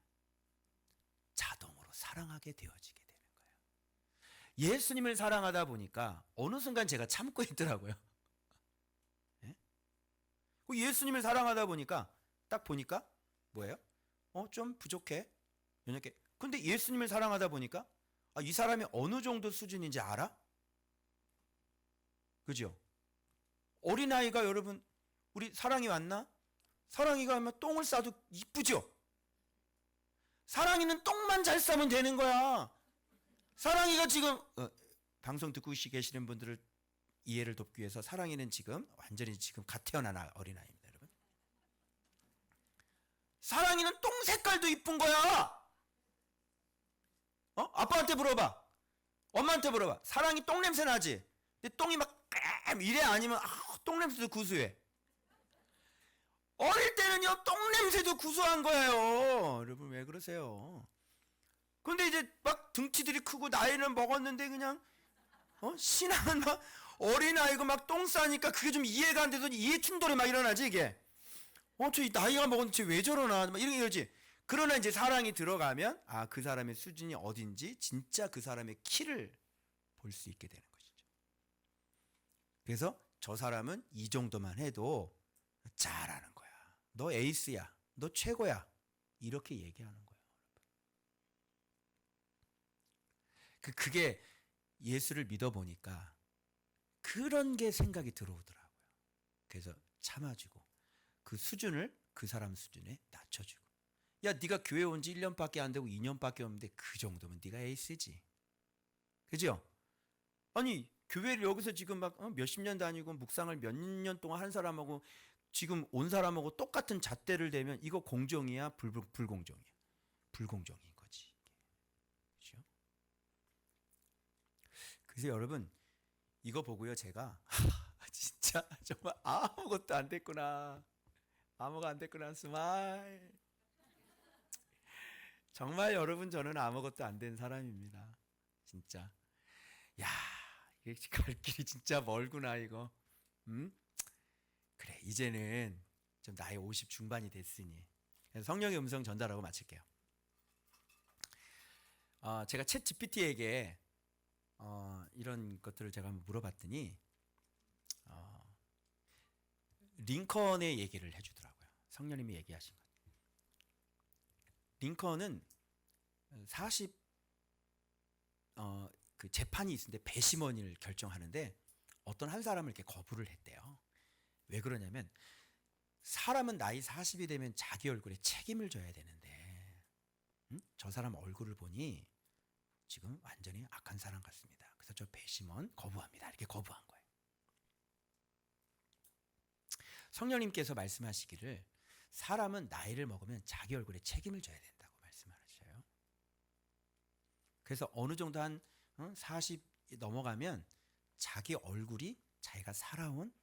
자동으로 사랑하게 되어지게 되는 거예요. 예수님을 사랑하다 보니까 어느 순간 제가 참고 있더라고요. 예? 예수님을 사랑하다 보니까 딱 보니까 뭐예요? 좀 부족해, 연약해. 근데 예수님을 사랑하다 보니까 이 사람이 어느 정도 수준인지 알아? 그죠? 어린아이가 여러분, 우리 사랑이 왔나? 사랑이가 하면 똥을 싸도 이쁘죠? 사랑이는 똥만 잘 싸면 되는 거야. 사랑이가 지금 방송 듣고 계시는 분들을 이해를 돕기 위해서 사랑이는 지금 완전히 지금 갓 태어난 어린아이입니다, 여러분. 사랑이는 똥 색깔도 이쁜 거야. 아빠한테 물어봐. 엄마한테 물어봐. 사랑이 똥냄새 나지? 근데 똥이 막 이래 아니면 똥냄새도 구수해. 어릴 때는요 똥냄새도 구수한 거예요. 여러분 왜 그러세요? 근데 이제 막 등치들이 크고 나이는 먹었는데 그냥 신앙은 막 어린아이고 막 똥 싸니까 그게 좀 이해가 안 돼서 이해 충돌이 막 일어나지 이게. 저 나이가 먹었는데 쟤 왜 저러나 막 이러지. 그러나 이제 사랑이 들어가면 그 사람의 수준이 어딘지 진짜 그 사람의 키를 볼 수 있게 되는 것이죠. 그래서 저 사람은 이 정도만 해도 잘하는 거야. 너 에이스야. 너 최고야. 이렇게 얘기하는 거예요. 그게 예수를 믿어보니까 그런 게 생각이 들어오더라고요. 그래서 참아주고 그 수준을 그 사람 수준에 낮춰주고. 야, 네가 교회 온 지 1년밖에 안 되고 2년밖에 없는데 그 정도면 네가 에이스지. 그죠? 아니 교회를 여기서 지금 막 몇십 년 다니고 묵상을 몇 년 동안 한 사람하고 지금 온 사람하고 똑같은 잣대를 대면 이거 공정이야? 불공정이야? 불공정인 거지. 그죠? 그래서 여러분 이거 보고요 제가 진짜 정말 아무것도 안 됐구나. 아무것도 안 됐구나. 스마일. 정말 여러분 저는 아무것도 안 된 사람입니다. 진짜. 야, 이게 갈 길이 진짜 멀구나 이거. 그래 이제는 좀 나이 50 중반이 됐으니 성령의 음성 전달하고 마칠게요. 제가 챗 GPT에게 이런 것들을 제가 한번 물어봤더니 링컨의 얘기를 해주더라고요. 성령님이 얘기하신 것. 링컨은 40 그 재판이 있는데 배심원을 결정하는데 어떤 한 사람을 이렇게 거부를 했대요. 왜 그러냐면 사람은 나이 40이 되면 자기 얼굴에 책임을 져야 되는데 저 사람 얼굴을 보니 지금 완전히 악한 사람 같습니다. 그래서 저 배심원 거부합니다. 이렇게 거부한 거예요. 성령님께서 말씀하시기를 사람은 나이를 먹으면 자기 얼굴에 책임을 져야 된다고 말씀하셔요. 그래서 어느 정도 한 40이 넘어가면 자기 얼굴이 자기가 살아온.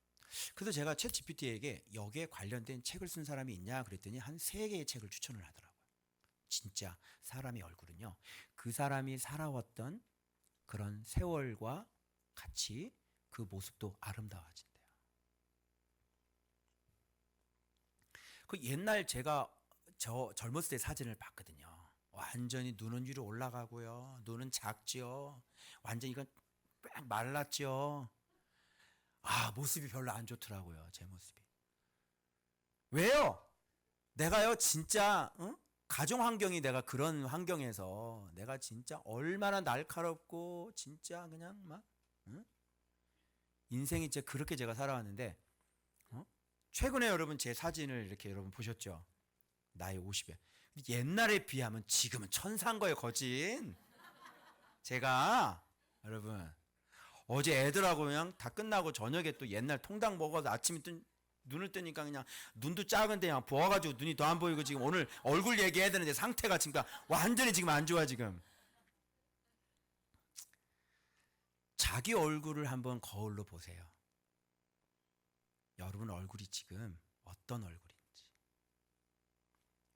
그래서 제가 챗 GPT에게 여기에 관련된 책을 쓴 사람이 있냐 그랬더니 한 3개의 책을 추천을 하더라고요. 진짜 사람의 얼굴은요 그 사람이 살아왔던 그런 세월과 같이 그 모습도 아름다워진대요. 그 옛날 제가 저 젊었을 때 사진을 봤거든요. 완전히 눈은 위로 올라가고요. 눈은 작지요. 완전히 이건 빽 말랐지요. 모습이 별로 안 좋더라고요. 제 모습이. 왜요? 내가요 진짜 가정 환경이 내가 그런 환경에서 내가 진짜 얼마나 날카롭고 진짜 그냥 막 인생이 진짜 그렇게 제가 살아왔는데 최근에 여러분 제 사진을 이렇게 여러분 보셨죠? 나이 50에. 옛날에 비하면 지금은 천사인 거예요, 거진. 제가 여러분 어제 애들하고 그냥 다 끝나고 저녁에 또 옛날 통닭 먹어서 아침에 눈을 뜨니까 그냥 눈도 작은데 그냥 부어가지고 눈이 더 안 보이고 지금 오늘 얼굴 얘기해야 되는데 상태가 지금 완전히 지금 안 좋아 지금. 자기 얼굴을 한번 거울로 보세요. 여러분 얼굴이 지금 어떤 얼굴인지.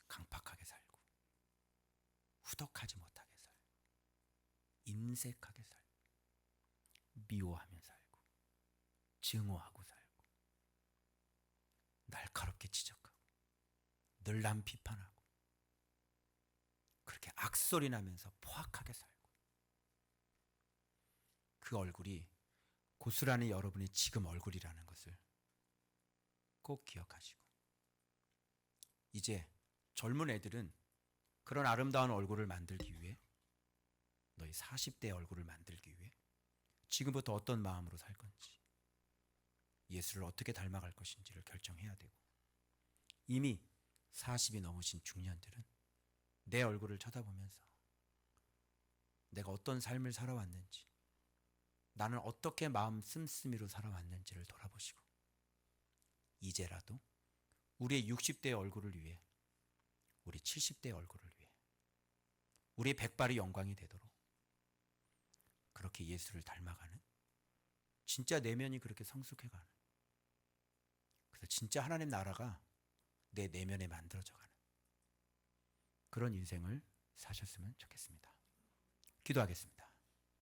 강팍하게 살고 후덕하지 못하게 살고 인색하게 살고 미워하며 살고 증오하고 살고 날카롭게 지적하고 늘 남 비판하고 그렇게 악소리 나면서 포악하게 살고 그 얼굴이 고스란히 여러분의 지금 얼굴이라는 것을 꼭 기억하시고 이제 젊은 애들은 그런 아름다운 얼굴을 만들기 위해 너희 40대의 얼굴을 만들기 위해 지금부터 어떤 마음으로 살 건지 예수를 어떻게 닮아갈 것인지를 결정해야 되고 이미 40이 넘으신 중년들은 내 얼굴을 쳐다보면서 내가 어떤 삶을 살아왔는지 나는 어떻게 마음 씀씀이로 살아왔는지를 돌아보시고 이제라도 우리의 60대의 얼굴을 위해 우리 70대의 얼굴을 위해 우리 백발이 영광이 되도록 그렇게 예수를 닮아가는, 진짜 내면이 그렇게 성숙해가는, 그래서 진짜 하나님 나라가 내 내면에 만들어져가는 그런 인생을 사셨으면 좋겠습니다. 기도하겠습니다.